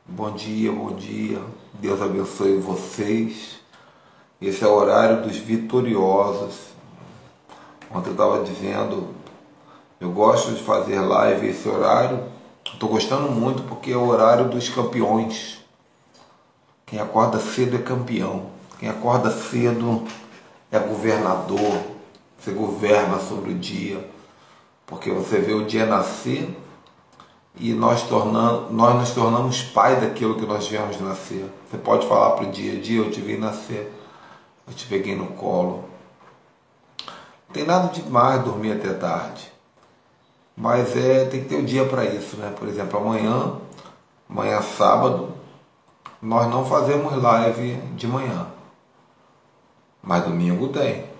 Bom dia, bom dia. Deus abençoe vocês. Esse é o horário dos vitoriosos. Ontem eu estava dizendo, eu gosto de fazer live esse horário. Estou gostando muito porque é o horário dos campeões. Quem acorda cedo é campeão. Quem acorda cedo é governador. Você governa sobre o dia. Porque você vê o dia nascer e nós nos tornamos pai daquilo que nós viemos nascer. Você pode falar para o dia, eu te vi nascer, eu te peguei no colo. Não tem nada demais dormir até tarde, mas tem que ter o dia para isso, né? Por exemplo, amanhã sábado, nós não fazemos live de manhã, mas domingo tem.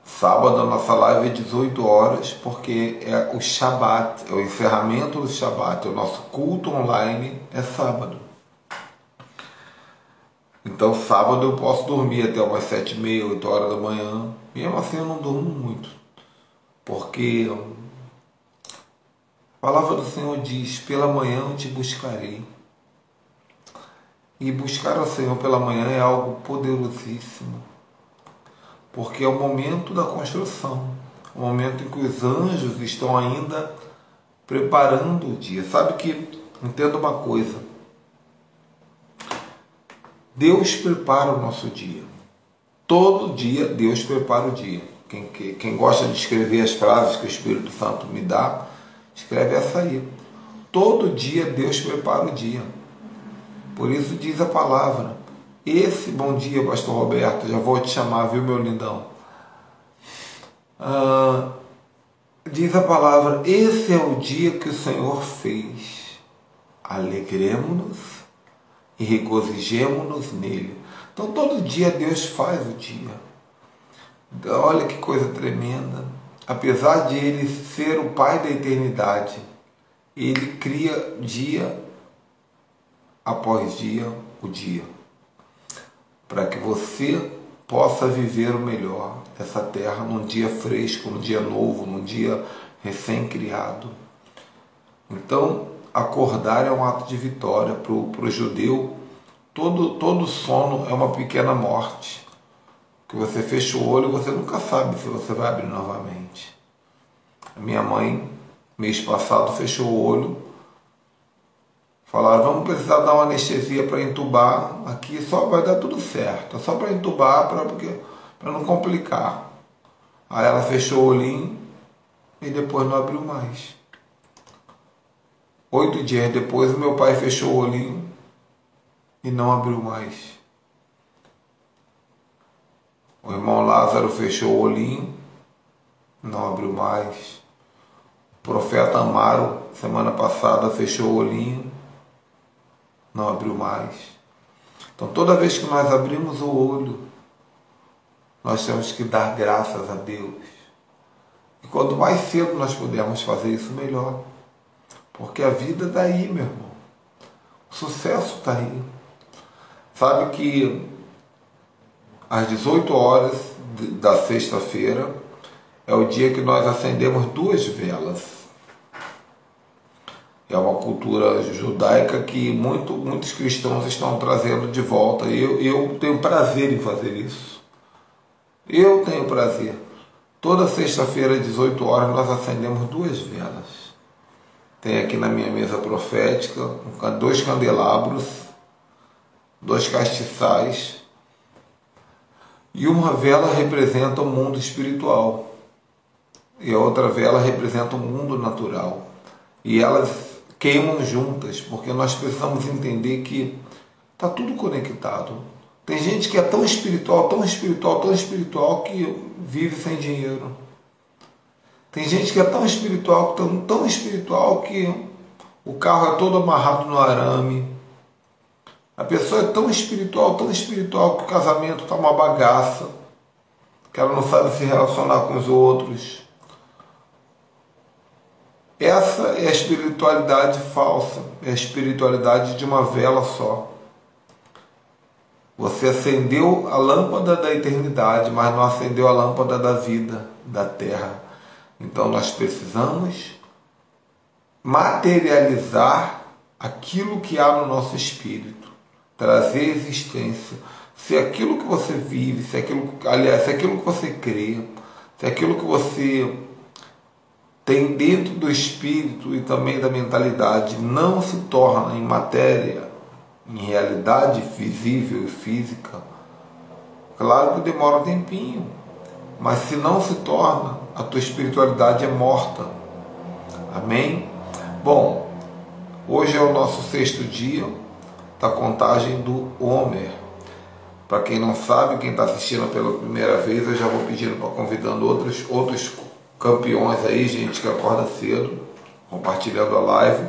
Sábado a nossa live é 18 horas, porque é o Shabat, é o encerramento do Shabat, o nosso culto online é sábado. Então sábado eu posso dormir até umas 7h30, 8 horas da manhã, mesmo assim eu não durmo muito, porque a palavra do Senhor diz, pela manhã eu te buscarei. E buscar ao Senhor pela manhã é algo poderosíssimo. Porque é o momento da construção, o momento em que os anjos estão ainda preparando o dia. Sabe que, entenda uma coisa, Deus prepara o nosso dia. Todo dia Deus prepara o dia. Quem gosta de escrever as frases que o Espírito Santo me dá, escreve essa aí. Todo dia Deus prepara o dia. Por isso diz a palavra. Esse bom dia, pastor Roberto, já vou te chamar, viu, meu lindão? Diz a palavra, esse é o dia que o Senhor fez. Alegremos-nos e regozijemo-nos nele. Então todo dia Deus faz o dia. Olha que coisa tremenda. Apesar de Ele ser o Pai da eternidade, Ele cria dia após dia o dia, para que você possa viver o melhor dessa terra num dia fresco, num dia novo, num dia recém-criado. Então, acordar é um ato de vitória. Para o judeu, todo sono é uma pequena morte. Que você fecha o olho e você nunca sabe se você vai abrir novamente. A minha mãe, mês passado, fechou o olho. Falaram, vamos precisar dar uma anestesia para entubar, aqui só vai dar tudo certo, é só para entubar, para não complicar. Aí ela fechou o olhinho e depois não abriu mais. 8 dias depois o meu pai fechou o olhinho e não abriu mais. O irmão Lázaro fechou o olhinho, não abriu mais. O profeta Amaro, semana passada, fechou o olhinho, não abriu mais. Então toda vez que nós abrimos o olho, nós temos que dar graças a Deus. E quanto mais cedo nós pudermos fazer isso, melhor. Porque a vida está aí, meu irmão. O sucesso está aí. Sabe que às 18 horas da sexta-feira é o dia que nós acendemos 2 velas. É uma cultura judaica que muitos cristãos estão trazendo de volta. Eu tenho prazer em fazer isso. Eu tenho prazer. Toda sexta-feira, às 18 horas, nós acendemos 2 velas. Tem aqui na minha mesa profética 2 candelabros, 2 castiçais. E uma vela representa o mundo espiritual. E a outra vela representa o mundo natural. E elas queimam juntas, porque nós precisamos entender que está tudo conectado. Tem gente que é tão espiritual, tão espiritual, tão espiritual que vive sem dinheiro. Tem gente que é tão espiritual, tão espiritual que o carro é todo amarrado no arame. A pessoa é tão espiritual que o casamento está uma bagaça, que ela não sabe se relacionar com os outros. Essa é a espiritualidade falsa, é a espiritualidade de uma vela só. Você acendeu a lâmpada da eternidade, mas não acendeu a lâmpada da vida, da terra. Então nós precisamos materializar aquilo que há no nosso espírito, trazer existência, se aquilo que você vive, se aquilo, aliás, se aquilo que você crê, se aquilo que você tem dentro do espírito e também da mentalidade não se torna em matéria, em realidade visível e física, claro que demora um tempinho, mas se não se torna, a tua espiritualidade é morta. Amém? Bom, hoje é o nosso 6º dia da contagem do Homer. Para quem não sabe, quem está assistindo pela primeira vez, eu já vou pedindo para convidando outros campeões aí, gente que acorda cedo, compartilhando a live.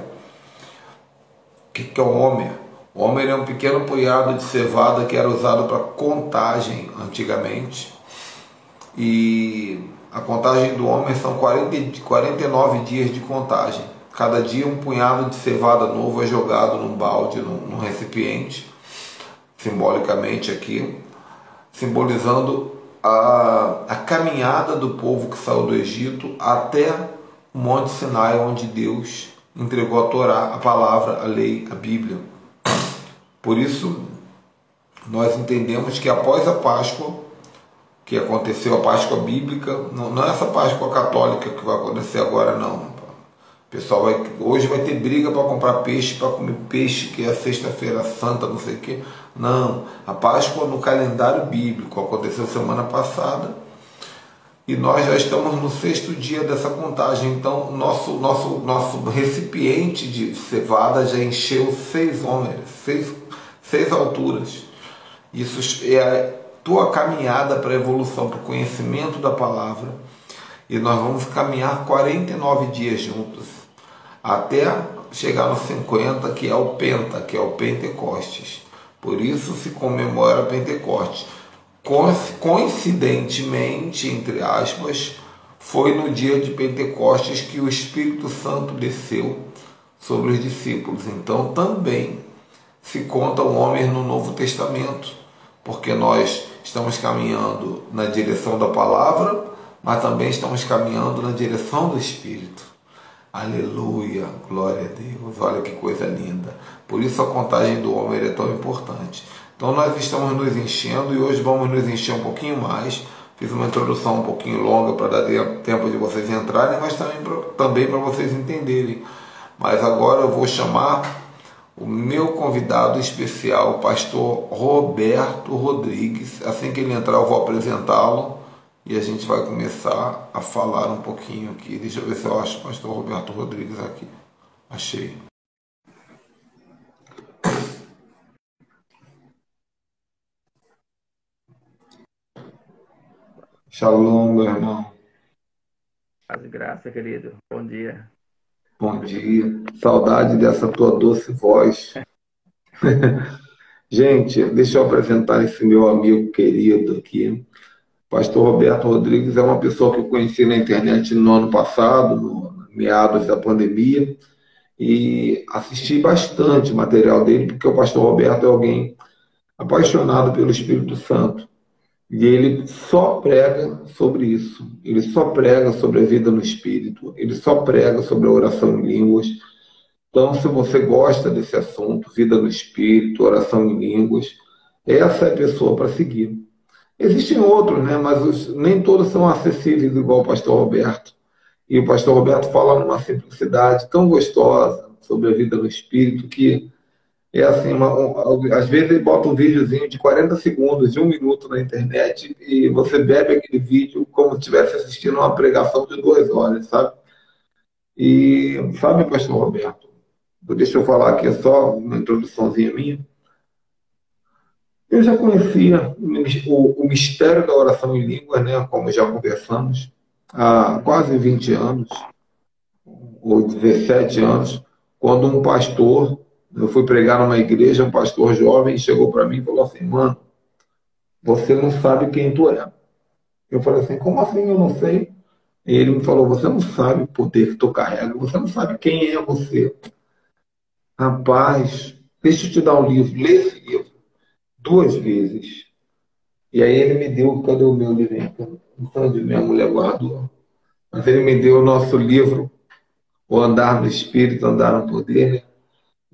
O que é o Homer? O Homer é um pequeno punhado de cevada que era usado para contagem antigamente. E a contagem do Homer são 49 dias de contagem. Cada dia um punhado de cevada novo é jogado num balde, num recipiente, simbolicamente aqui, simbolizando a caminhada do povo que saiu do Egito até o Monte Sinai, onde Deus entregou a Torá, a palavra, a lei, a Bíblia. Por isso, nós entendemos que após a Páscoa, que aconteceu a Páscoa bíblica, não é essa Páscoa católica que vai acontecer agora, não. O pessoal hoje vai ter briga para comprar peixe, para comer peixe, que é a sexta-feira santa, não sei o quê. Não, a Páscoa no calendário bíblico aconteceu semana passada e nós já estamos no 6º dia dessa contagem. Então, nosso recipiente de cevada já encheu 6 homens, 6 alturas. Isso é tua caminhada para a evolução, para o conhecimento da palavra, e nós vamos caminhar 49 dias juntos, até chegar no 50, que é o Penta, que é o Pentecostes. Por isso se comemora Pentecostes. Coincidentemente, entre aspas, foi no dia de Pentecostes que o Espírito Santo desceu sobre os discípulos. Então também se conta o Homer no Novo Testamento, porque nós estamos caminhando na direção da palavra, mas também estamos caminhando na direção do Espírito. Aleluia, glória a Deus, olha que coisa linda. Por isso a contagem do Homer é tão importante. Então nós estamos nos enchendo e hoje vamos nos encher um pouquinho mais. Fiz uma introdução um pouquinho longa para dar tempo de vocês entrarem, mas também para vocês entenderem. Mas agora eu vou chamar o meu convidado especial, o pastor Roberto Rodrigues. Assim que ele entrar, eu vou apresentá-lo e a gente vai começar a falar um pouquinho aqui. Deixa eu ver se eu acho o pastor Roberto Rodrigues aqui. Achei. Shalom, meu irmão. Paz e graça, querido. Bom dia. Bom dia. Saudade dessa tua doce voz. Gente, deixa eu apresentar esse meu amigo querido aqui. Pastor Roberto Rodrigues é uma pessoa que eu conheci na internet no ano passado, no meados da pandemia, e assisti bastante material dele, porque o pastor Roberto é alguém apaixonado pelo Espírito Santo. E ele só prega sobre isso. Ele só prega sobre a vida no Espírito. Ele só prega sobre a oração em línguas. Então, se você gosta desse assunto, vida no Espírito, oração em línguas, essa é a pessoa para seguir. Existem outros, né? Mas nem todos são acessíveis igual o pastor Roberto. E o pastor Roberto fala numa simplicidade tão gostosa sobre a vida no Espírito que é assim, às vezes ele bota um videozinho de 40 segundos, de 1 minuto na internet e você bebe aquele vídeo como se estivesse assistindo uma pregação de 2 horas, sabe? E sabe, pastor Roberto, deixa eu falar aqui só uma introduçãozinha minha. Eu já conhecia o mistério da oração em línguas, né, como já conversamos, há quase 20 anos, ou 17 anos, quando um pastor, eu fui pregar numa igreja, um pastor jovem chegou para mim e falou assim: mano, você não sabe quem tu é. Eu falei assim: como assim eu não sei? E ele me falou: você não sabe o poder que tu carrega, você não sabe quem é você. Rapaz, deixa eu te dar um livro, lê esse livro 2 vezes. E aí ele me deu, cadê o meu livro? Onde minha mulher guardou. Mas ele me deu o nosso livro, O Andar no Espírito, Andar no Poder, né?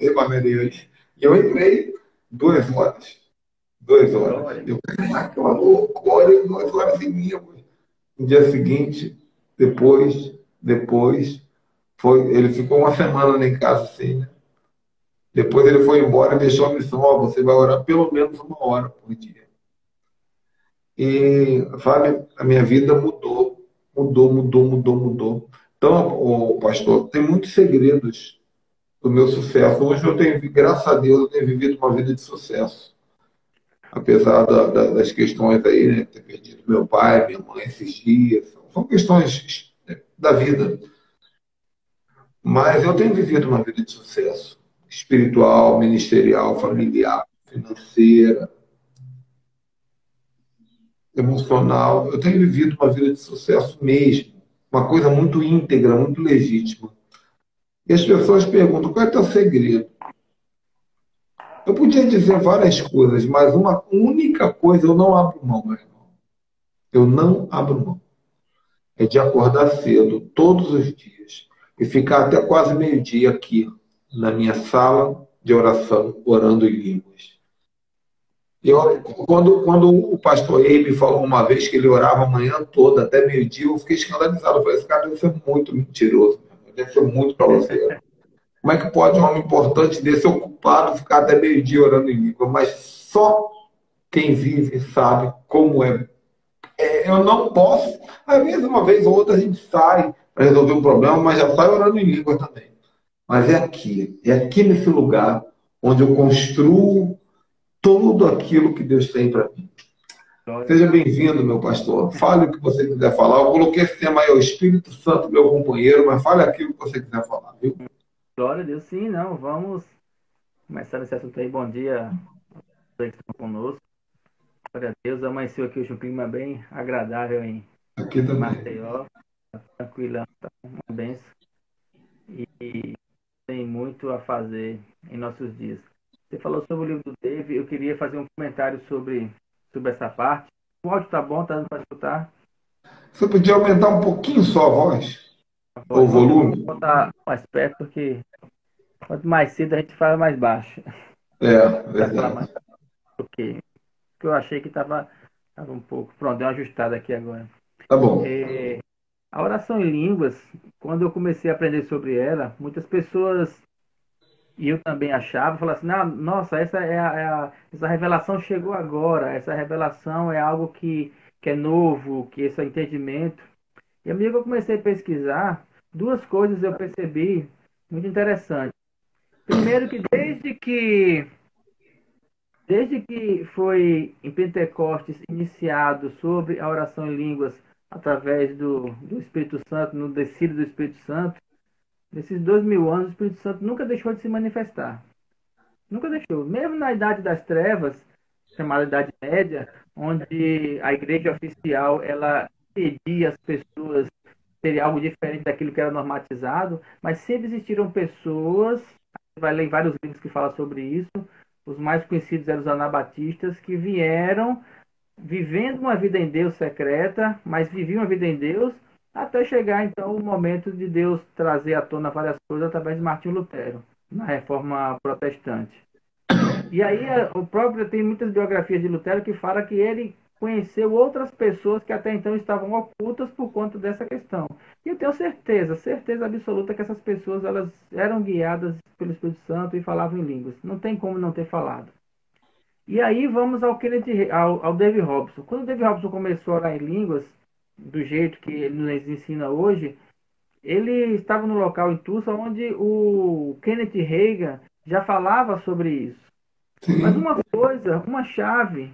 Emanuele. E eu entrei 2 horas. 2 horas. Glória. Eu falei, aquela loucura, 2 horas em Línguas. No dia seguinte, depois, ele ficou uma semana lá em casa assim, né? Depois ele foi embora e deixou a missão, ó, você vai orar pelo menos 1 hora por dia. E, sabe, a minha vida mudou, mudou. Então, o pastor, tem muitos segredos do meu sucesso. Hoje eu tenho, graças a Deus, eu tenho vivido uma vida de sucesso. Apesar das questões aí, né? Ter perdido meu pai, minha mãe esses dias. São questões da vida. Mas eu tenho vivido uma vida de sucesso. Espiritual, ministerial, familiar, financeira, emocional. Eu tenho vivido uma vida de sucesso mesmo. Uma coisa muito íntegra, muito legítima. E as pessoas perguntam, qual é o teu segredo? Eu podia dizer várias coisas, mas uma única coisa eu não abro mão, meu irmão. Eu não abro mão. É de acordar cedo, todos os dias, e ficar até quase meio-dia aqui, na minha sala de oração, orando em línguas. Glória. Quando o pastor Abe falou uma vez que ele orava a manhã toda, até meio-dia, eu fiquei escandalizado. Eu falei, esse cara deve ser muito mentiroso, deve ser muito para você. Como é que pode um homem importante desse ocupado ficar até meio-dia orando em língua? Mas só quem vive sabe como é. Eu não posso. Às vezes, uma vez ou outra, a gente sai para resolver um problema, mas já sai orando em língua também. Mas é aqui nesse lugar onde eu construo tudo aquilo que Deus tem para mim. Glória. Seja bem-vindo, meu pastor. Fale o que você quiser falar. Eu coloquei esse tema aí, o Espírito Santo, meu companheiro, mas fale aquilo que você quiser falar, viu? Glória a Deus. Sim, não. Vamos começar nesse assunto aí. Bom dia a todos que estão conosco. Glória a Deus. Amanheceu aqui hoje um clima bem agradável Aqui em também. Maceió. Tranquilão, tá? Uma benção. E tem muito a fazer em nossos dias. Você falou sobre o livro do Dave. Eu queria fazer um comentário sobre essa parte. O áudio tá bom, tá dando para escutar? Você podia aumentar um pouquinho só a voz, A ou voz. o Vamos ver, vamos volume? botar mais perto, porque quanto mais cedo a gente fala mais baixo. É, Vai falar mais verdade. porque eu achei que tava um pouco. Pronto, deu uma ajustada aqui agora. Tá bom. É, a oração em línguas, quando eu comecei a aprender sobre ela, muitas pessoas, e eu também achava, falavam assim, ah, nossa, essa revelação chegou agora, essa revelação é algo que é novo, que esse é entendimento. E a medida que eu comecei a pesquisar, duas coisas eu percebi muito interessantes. Primeiro que desde que foi em Pentecostes iniciado sobre a oração em línguas através do Espírito Santo, no descido do Espírito Santo, nesses 2000 anos o Espírito Santo nunca deixou de se manifestar. Nunca deixou. Mesmo na Idade das Trevas, chamada Idade Média, onde a igreja oficial ela pedia às pessoas terem algo diferente daquilo que era normatizado, mas sempre existiram pessoas, você vai ler em vários livros que falam sobre isso, os mais conhecidos eram os anabatistas, que vieram vivendo uma vida em Deus secreta, mas viviam a vida em Deus, até chegar então o momento de Deus trazer à tona várias coisas através de Martinho Lutero, na Reforma Protestante. E aí o próprio tem muitas biografias de Lutero que fala que ele conheceu outras pessoas que até então estavam ocultas por conta dessa questão. E eu tenho certeza, certeza absoluta que essas pessoas elas eram guiadas pelo Espírito Santo e falavam em línguas. Não tem como não ter falado. E aí vamos ao David Robson. Quando o David Robson começou a orar em línguas, do jeito que ele nos ensina hoje, ele estava no local em Tulsa onde o Kenneth Reagan já falava sobre isso. Mas Sim. uma coisa, uma chave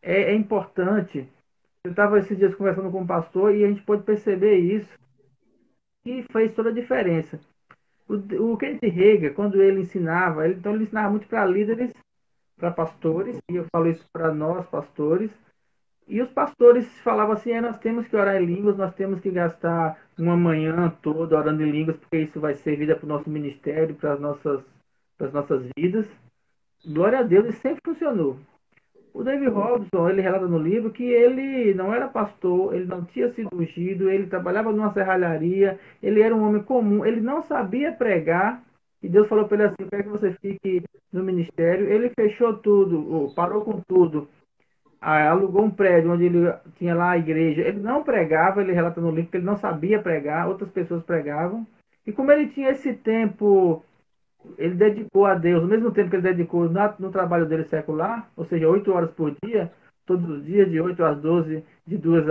é importante. Eu estava esses dias conversando com um pastor e a gente pôde perceber isso, e fez toda a diferença. O Kenneth Reagan, quando ele ensinava, então ele ensinava muito para líderes, para pastores, e eu falo isso para nós, pastores, e os pastores falavam assim, nós temos que orar em línguas, nós temos que gastar uma manhã toda orando em línguas, porque isso vai ser vida para o nosso ministério, para as nossas vidas. Glória a Deus, e sempre funcionou. O David Robson, ele relata no livro que ele não era pastor, ele não tinha sido ungido, ele trabalhava numa serralharia, ele era um homem comum, ele não sabia pregar, e Deus falou para ele assim, eu quero que você fique no ministério. Ele fechou tudo, parou com tudo, alugou um prédio onde ele tinha lá a igreja. Ele não pregava, ele relata no livro que ele não sabia pregar, outras pessoas pregavam. E como ele tinha esse tempo, ele dedicou a Deus, ao mesmo tempo que ele dedicou no trabalho dele secular, ou seja, 8 horas por dia, todos os dias, de 8 às 12, de 2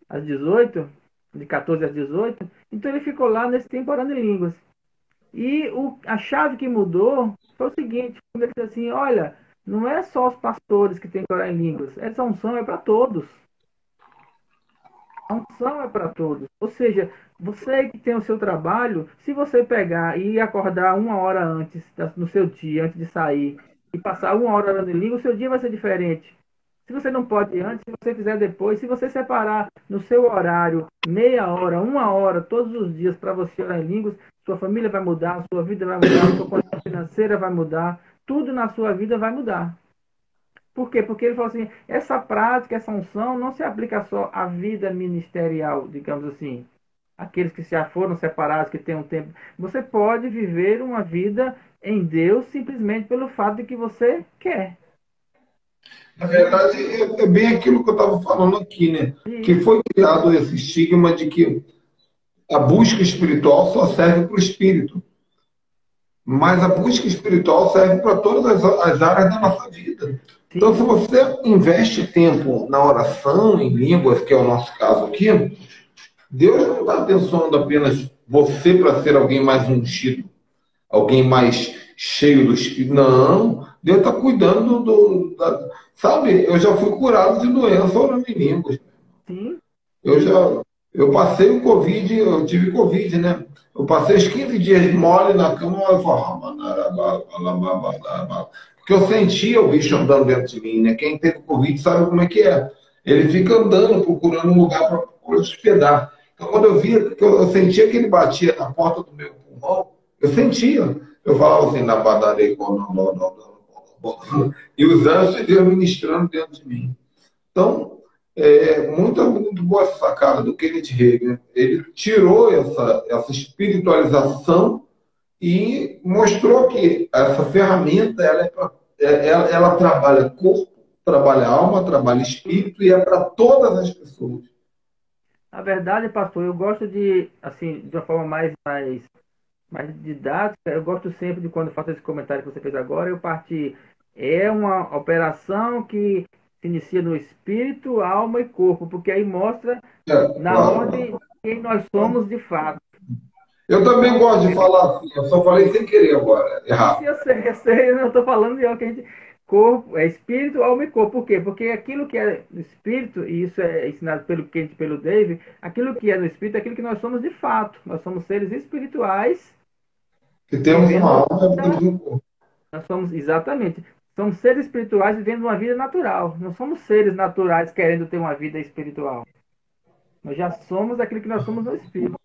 às 18, de 14 às 18. Então ele ficou lá nesse tempo orando em línguas. E a chave que mudou foi o seguinte, quando ele disse assim, olha, não é só os pastores que têm que orar em línguas, essa unção é para todos. A unção é para todos. Ou seja, você que tem o seu trabalho, se você pegar e acordar 1 hora antes no seu dia, antes de sair, e passar 1 hora orando em língua, o seu dia vai ser diferente. Se você não pode ir antes, se você fizer depois, se você separar no seu horário meia hora, 1 hora, todos os dias para você orar em línguas, sua família vai mudar, sua vida vai mudar, sua condição financeira vai mudar, tudo na sua vida vai mudar. Por quê? Porque ele falou assim, essa prática, essa unção não se aplica só à vida ministerial, digamos assim. Aqueles que já foram separados, que têm um tempo. Você pode viver uma vida em Deus simplesmente pelo fato de que você quer. Na verdade, é bem aquilo que eu estava falando aqui, né? E, Que foi criado esse estigma de que a busca espiritual só serve para o espírito. Mas a busca espiritual serve para todas as áreas da nossa vida. Então, se sim, você investe tempo na oração, em línguas, que é o nosso caso aqui, Deus não está abençoando apenas você para ser alguém mais ungido, alguém mais cheio do Espírito. Não, Deus está cuidando sabe, eu já fui curado de doença orando em línguas. sim, Eu já, eu passei o Covid, eu tive Covid, né? Eu passei os 15 dias mole na cama, eu falava, porque eu sentia o bicho andando dentro de mim, né? Quem teve Covid sabe como é que é. Ele fica andando, procurando um lugar para hospedar. Então, quando eu via, eu sentia que ele batia na porta do meu pulmão, eu sentia. Eu falava assim, na padaria, e os anjos de Deus ministrando dentro de mim. Então, muito boa essa sacada do Kenneth Reagan. Ele tirou essa espiritualização e mostrou que essa ferramenta ela trabalha corpo, trabalha alma, trabalha espírito e é para todas as pessoas. na verdade, pastor, eu gosto de, assim, de uma forma mais didática, eu gosto sempre de quando eu faço esse comentário que você fez agora, eu parti. É uma operação que se inicia no espírito, alma e corpo, porque aí mostra na Claro. ordem de quem nós somos de fato. Eu também Então, gosto de falar assim, eu só falei sem querer agora, isso errado. eu sei, eu não estou falando de algo que a gente. Corpo, é espírito, alma e corpo. Por quê? Porque aquilo que é no espírito, e isso é ensinado pelo Kent e pelo Dave, aquilo que é no espírito é aquilo que nós somos de fato. Nós somos seres espirituais Que temos vivendo uma uma alma e vida. temos um corpo. Nós somos, exatamente. Somos seres espirituais vivendo uma vida natural. Não somos seres naturais querendo ter uma vida espiritual. Nós já somos aquilo que nós somos no espírito.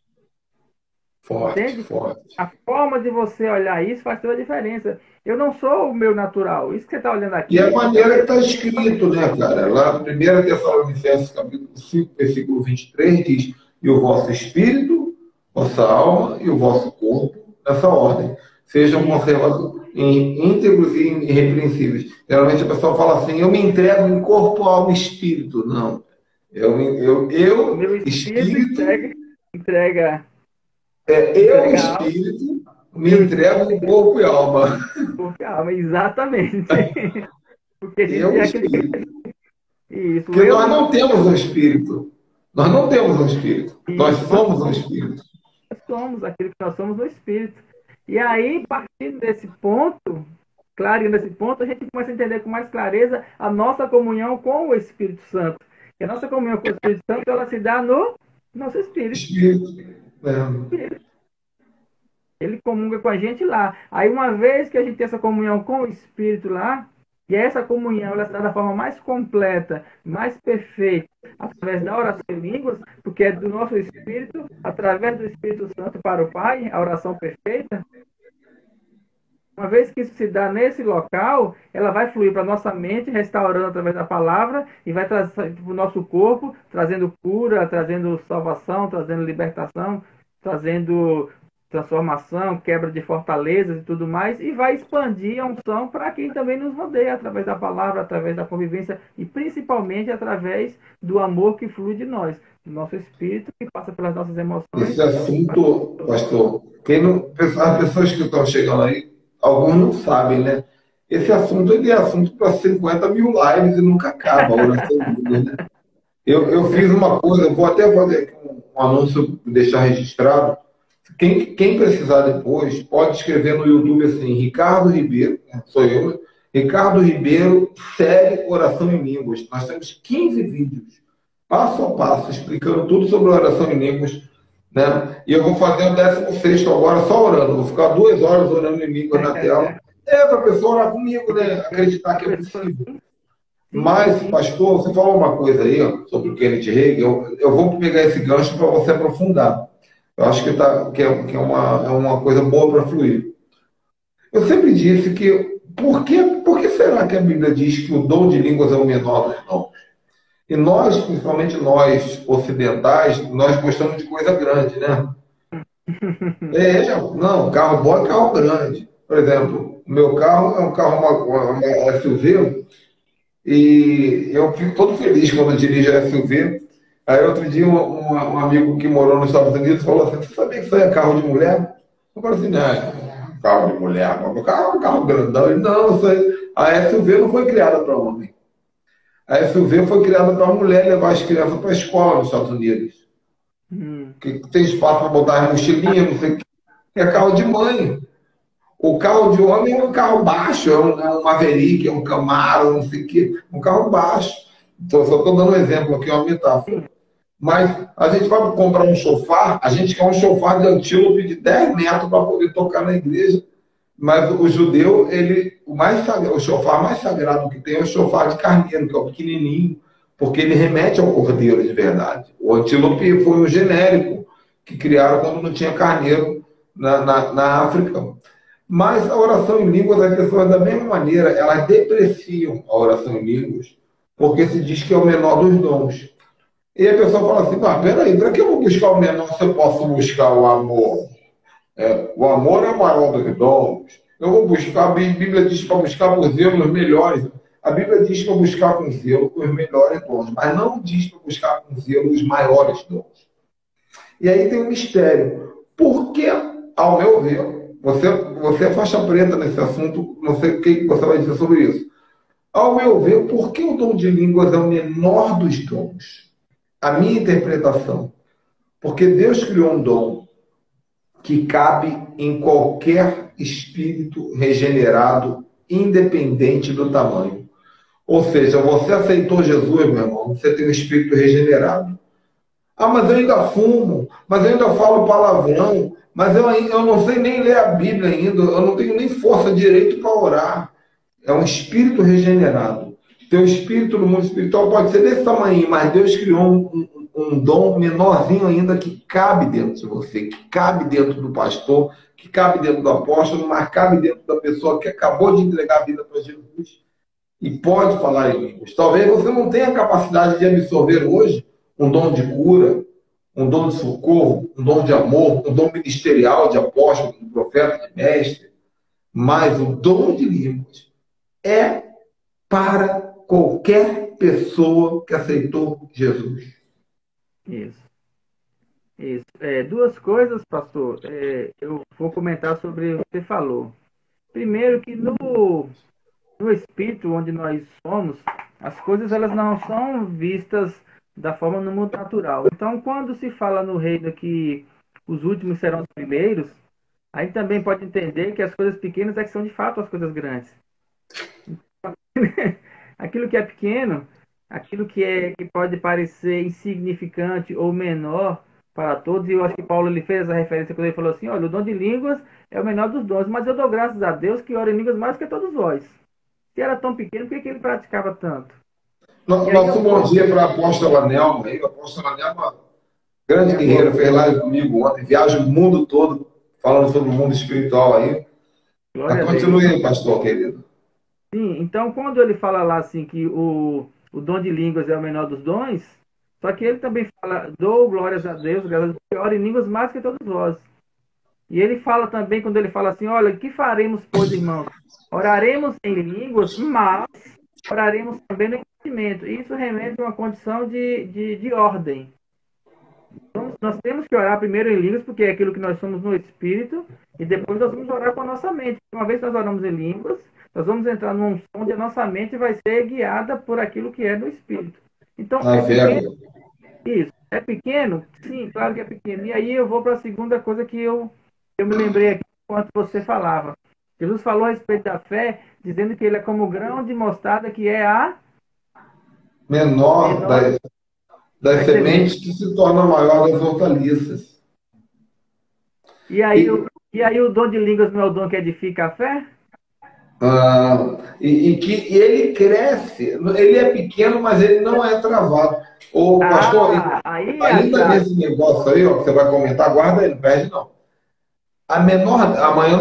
Forte, Entende? forte. A forma de você olhar isso faz toda a diferença. Eu não sou o meu natural. Isso que você está olhando E a aqui é o maneira meu. que está escrito, né, cara? Lá, 1 Tessalonicenses, capítulo 5, versículo 23, diz: e o vosso espírito, vossa alma e o vosso corpo, nessa ordem, sejam conservados íntegros e irrepreensíveis. Geralmente a pessoa fala assim, eu me entrego em corpo, alma e espírito. Não. O meu espírito espírito, entrega, eu, entrega a alma, espírito, o me meu entrego em espírito, corpo e alma. porque a alma, exatamente. Porque a gente Eu, é aquele que... espírito. Isso, Porque eu nós me... não temos um espírito. Nós não temos um espírito. Nós Isso, somos um espírito. nós somos aquilo que nós somos, o espírito. E aí, partindo desse ponto, claro, nesse ponto, a gente começa a entender com mais clareza a nossa comunhão com o Espírito Santo. E a nossa comunhão com o Espírito Santo, ela se dá no nosso espírito. Espírito. É. Ele comunga com a gente lá. Aí, uma vez que a gente tem essa comunhão com o Espírito lá, e essa comunhão ela se dá da forma mais completa, mais perfeita, através da oração em línguas, porque é do nosso Espírito, através do Espírito Santo para o Pai, a oração perfeita. Uma vez que isso se dá nesse local, ela vai fluir para a nossa mente, restaurando através da palavra, e vai trazer para o nosso corpo, trazendo cura, trazendo salvação, trazendo libertação, trazendo transformação, quebra de fortalezas e tudo mais, e vai expandir a unção para quem também nos rodeia, através da palavra, através da convivência, e principalmente através do amor que flui de nós, do nosso espírito, que passa pelas nossas emoções. Esse assunto, pastor, as pessoas que estão chegando aí, alguns não sabem, né? Esse assunto ele é assunto para 50 mil lives e nunca acaba, a oração livre, né? Eu fiz uma coisa, eu vou até fazer aqui um anúncio, deixar registrado. Quem precisar depois, pode escrever no YouTube assim, Ricardo Ribeiro, né? Sou eu, né? Ricardo Ribeiro, série Oração em Línguas. Nós temos 15 vídeos, passo a passo, explicando tudo sobre oração em línguas, né? E eu vou fazer o 16º agora só orando. Vou ficar 2 horas orando em línguas na tela. Para a pessoa orar comigo, né? Acreditar que é possível. Mas, pastor, você falou uma coisa aí ó, sobre o Kenneth Hagin. Eu vou pegar esse gancho para você aprofundar. Eu acho que é uma coisa boa para fluir. Eu sempre disse que por que será que a Bíblia diz que o dom de línguas é o menor dos dons? E nós, principalmente nós ocidentais, nós gostamos de coisa grande, né? Não, carro bom é carro grande. Por exemplo, o meu carro é um carro, uma SUV, e eu fico todo feliz quando eu dirijo a SUV. Aí outro dia um amigo que morou nos Estados Unidos falou assim, você sabia que isso aí é carro de mulher? Eu falei assim, não, carro de mulher, meu carro é um carro grandão. Ele, não, isso aí, a SUV não foi criada para homem. A SUV foi criada para a mulher levar as crianças para a escola nos Estados Unidos. Que tem espaço para botar as mochilinhas, não sei o que. É carro de mãe. O carro de homem é um carro baixo, é um Maverick, é um Camaro, não sei o que. Um carro baixo. Então, só estou dando um exemplo aqui, uma metáfora. Mas a gente vai comprar um sofá, a gente quer um sofá de antílope de 10 metros para poder tocar na igreja. Mas o judeu, o sofá mais sagrado que tem é o sofá de carneiro, que é o pequenininho, porque ele remete ao cordeiro de verdade. O antílope foi um genérico que criaram quando não tinha carneiro na África. Mas a oração em línguas, as pessoas da mesma maneira, elas depreciam a oração em línguas, porque se diz que é o menor dos dons. E a pessoa fala assim, peraí, para que eu vou buscar o menor se eu posso buscar o amor? O amor é maior do que dons. Eu vou buscar, a Bíblia diz para buscar por zelo os melhores. A Bíblia diz para buscar com zelo os melhores dons, mas não diz para buscar com zelo os maiores dons. E aí tem um mistério. Por que, ao meu ver, você é faixa preta nesse assunto, não sei o que você vai dizer sobre isso. Ao meu ver, por que o dom de línguas é o menor dos dons? A minha interpretação. Porque Deus criou um dom que cabe em qualquer espírito regenerado, independente do tamanho. Ou seja, você aceitou Jesus, meu irmão, você tem um espírito regenerado. Mas eu ainda fumo, mas eu ainda falo palavrão, mas eu não sei nem ler a Bíblia ainda, eu não tenho nem força direito para orar. É um espírito regenerado. Teu espírito no mundo espiritual pode ser desse tamanho, mas Deus criou um dom menorzinho ainda que cabe dentro de você, que cabe dentro do pastor, que cabe dentro do apóstolo, mas cabe dentro da pessoa que acabou de entregar a vida para Jesus e pode falar em línguas. Talvez você não tenha a capacidade de absorver hoje um dom de cura, um dom de socorro, um dom de amor, um dom ministerial de apóstolo, de profeta, de mestre, Mas o dom de línguas é para qualquer pessoa que aceitou Jesus. Isso. Isso. Duas coisas, pastor. Eu vou comentar sobre o que você falou. Primeiro que no espírito onde nós somos, as coisas elas não são vistas da forma no mundo natural. Então, quando se fala no reino que os últimos serão os primeiros, aí também pode entender que as coisas pequenas é que são de fato as coisas grandes. Aquilo que é pequeno, aquilo que pode parecer insignificante ou menor para todos, e eu acho que Paulo ele fez essa referência quando ele falou assim: olha, o dom de línguas é o menor dos dons, mas eu dou graças a Deus que ora em línguas mais que todos vós. Se era tão pequeno, por que ele praticava tanto? E aí Nosso eu bom vou. dia para a apóstola Nelma. A apóstola Nelma, grande guerreira, fez live comigo ontem. Viaja o mundo todo falando sobre o mundo espiritual aí. Mas Glória a Deus. continue aí, pastor querido. Sim, então quando ele fala lá assim que o dom de línguas é o menor dos dons, só que ele também fala, dou glórias a Deus, graças a Deus, que ora em línguas mais que todos vós. E ele fala também, quando ele fala assim, olha, que faremos, pois, irmãos? Oraremos em línguas, mas oraremos também no entendimento. Isso remete a uma condição de ordem. Então, nós temos que orar primeiro em línguas, porque é aquilo que nós somos no Espírito, e depois nós vamos orar com a nossa mente. Uma vez que nós oramos em línguas, nós vamos entrar num som onde a nossa mente vai ser guiada por aquilo que é no Espírito. Então, Na é pequeno verba. isso. É pequeno? Sim, claro que é pequeno. E aí eu vou para a segunda coisa que eu me lembrei aqui enquanto você falava. Jesus falou a respeito da fé, dizendo que ele é como o grão de mostarda, que é a Menor menor das das sementes. sementes que se torna maior das hortaliças. E aí, E, e aí o dom de línguas não é o dom que edifica a fé? que ele cresce, ele é pequeno, mas ele não é travado. O pastor, Aí é a ainda chave. nesse negócio aí, ó, que você vai comentar, guarda aí, não perde não. Amanhã,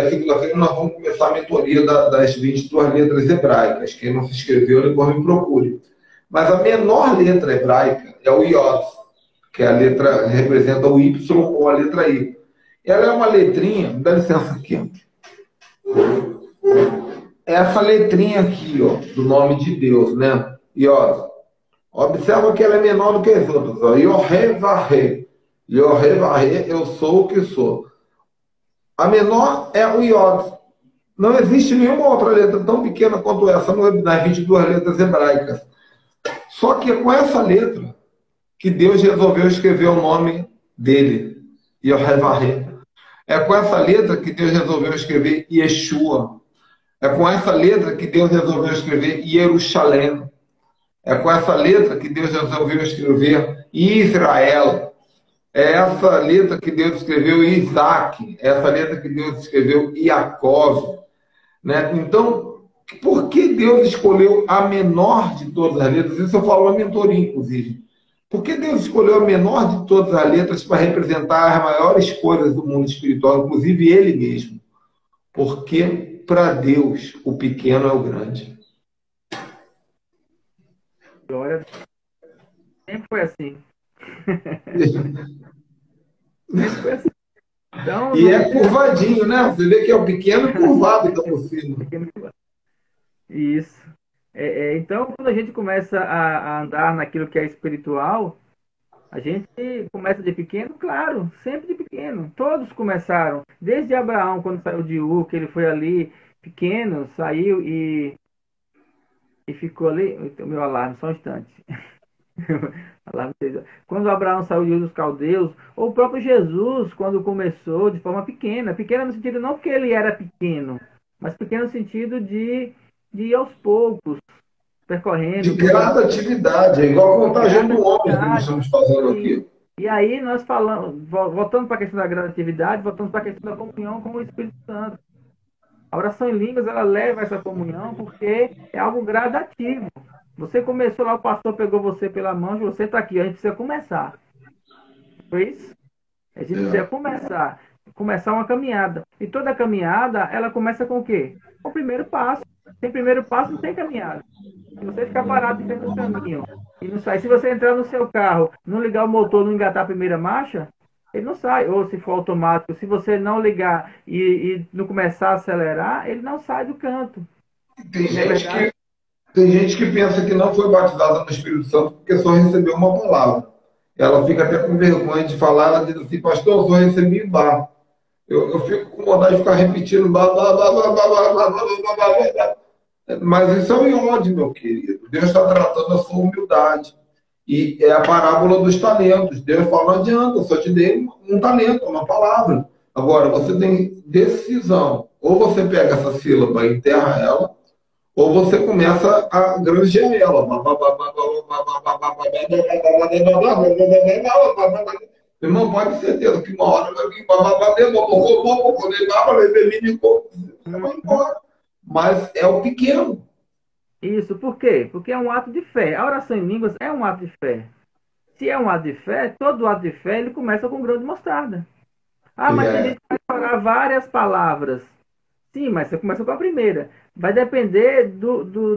segunda-feira, nós vamos começar a mentoria das 22 letras hebraicas. Quem não se inscreveu, depois me procure. Mas a menor letra hebraica é o Iod, que é a letra representa o Y ou a letra I. Ela é uma letrinha, dá licença aqui, essa letrinha aqui, ó, do nome de Deus, né? Iod. Observa que ela é menor do que as outras. Ó. Yorevarre. Yorevarre, eu sou o que sou. A menor é o Iod. Não existe nenhuma outra letra tão pequena quanto essa nas 22 letras hebraicas. Só que é com essa letra que Deus resolveu escrever o nome dele, Yorevarre. É com essa letra que Deus resolveu escrever Yeshua. É com essa letra que Deus resolveu escrever Jerusalém. É com essa letra que Deus resolveu escrever Israel. É essa letra que Deus escreveu Isaac. É essa letra que Deus escreveu Jacob. Né? Então, por que Deus escolheu a menor de todas as letras? Isso eu falo na mentoria, inclusive. Por que Deus escolheu a menor de todas as letras para representar as maiores coisas do mundo espiritual, inclusive Ele mesmo? Porque para Deus o pequeno é o grande. Glória a Deus. Sempre foi assim. Sempre foi assim. Então, E não é curvadinho, né? Você vê que é o pequeno curvado então por cima. tem. Isso. Então, quando a gente começa a andar naquilo que é espiritual, a gente começa de pequeno, claro, sempre de pequeno. Todos começaram. Desde Abraão, quando saiu de Ur, que ele foi ali pequeno, saiu e ficou ali. O meu alarme, só um instante. Alarme. Quando Abraão saiu de Ur dos Caldeus, ou o próprio Jesus, quando começou de forma pequena. Pequena no sentido não porque ele era pequeno, mas pequeno no sentido de ir aos poucos, De percorrendo, criando gradatividade, é igual a contagem do homem que nós gradatividade. estamos fazendo E, aqui. e aí nós falamos, voltando para a questão da gradatividade, voltando para a questão da comunhão com o Espírito Santo. A oração em línguas, ela leva essa comunhão porque é algo gradativo. Você começou lá, o pastor pegou você pela mão, você está aqui, a gente precisa começar. Foi isso? A gente precisa É. começar uma caminhada. E toda caminhada, ela começa com o quê? Com o primeiro passo. Sem primeiro passo, não tem caminhada. Se você ficar parado em frente do caminho e não sair, se você entrar no seu carro, não ligar o motor, não engatar a primeira marcha, ele não sai. Ou se for automático, se você não ligar e não começar a acelerar, ele não sai do canto. Tem Não é gente verdade? que, tem gente que pensa que não foi batizada no Espírito Santo porque só recebeu uma palavra. Ela fica até com vergonha de falar, ela diz assim, pastor, eu só recebi bar. Eu fico com vontade de ficar repetindo blá, blá, blá, blá, blá, blá, blá, blá, blá, blá, blá, blá. Mas isso é um ódio, meu querido. Deus está tratando a sua humildade. E é a parábola dos talentos. Deus fala, não adianta, eu só te dei um talento, uma palavra. Agora, você tem decisão. Ou você pega essa sílaba e enterra ela, ou você começa a granjear ela. Irmão, pode ter certeza que uma hora vai vir, você vai embora. Mas é o pequeno. Isso, por quê? Porque é um ato de fé. A oração em línguas é um ato de fé. Se é um ato de fé, todo ato de fé ele começa com um grão de mostarda. Ah, E mas tem é, gente que vai orar várias palavras. Sim, mas você começa com a primeira. Vai depender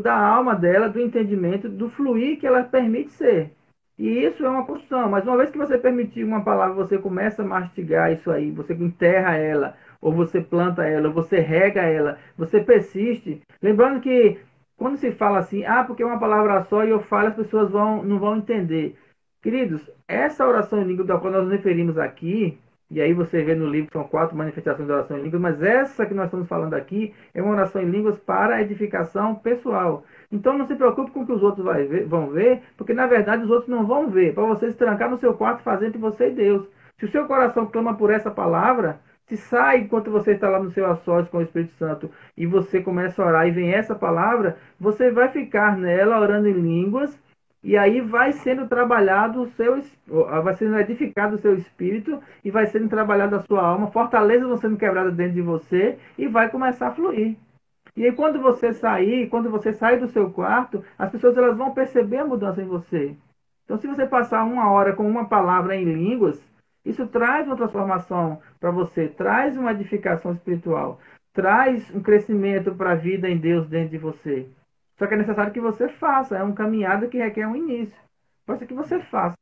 da alma dela, do entendimento, do fluir que ela permite ser. E isso é uma construção. Mas uma vez que você permitir uma palavra, você começa a mastigar isso aí, você enterra ela, ou você planta ela, ou você rega ela, você persiste. Lembrando que quando se fala assim, ah, porque é uma palavra só e eu falo, as pessoas não vão entender. Queridos, essa oração em língua da qual nós nos referimos aqui, e aí você vê no livro que são 4 manifestações de oração em línguas, mas essa que nós estamos falando aqui é uma oração em línguas para edificação pessoal. Então não se preocupe com o que os outros vão ver, porque na verdade os outros não vão ver, para você se trancar no seu quarto fazendo entre você e Deus. Se o seu coração clama por essa palavra, se sai enquanto você está lá no seu açós com o Espírito Santo e você começa a orar e vem essa palavra, você vai ficar nela orando em línguas e aí vai sendo trabalhado o seu, vai sendo edificado o seu espírito e vai sendo trabalhado a sua alma, fortaleza vão sendo quebradas dentro de você e vai começar a fluir. E aí quando você sair do seu quarto, as pessoas elas vão perceber a mudança em você. Então se você passar uma hora com uma palavra em línguas, isso traz uma transformação para você, traz uma edificação espiritual, traz um crescimento para a vida em Deus dentro de você. Só que é necessário que você faça, é uma caminhada que requer um início. Pode ser que você faça.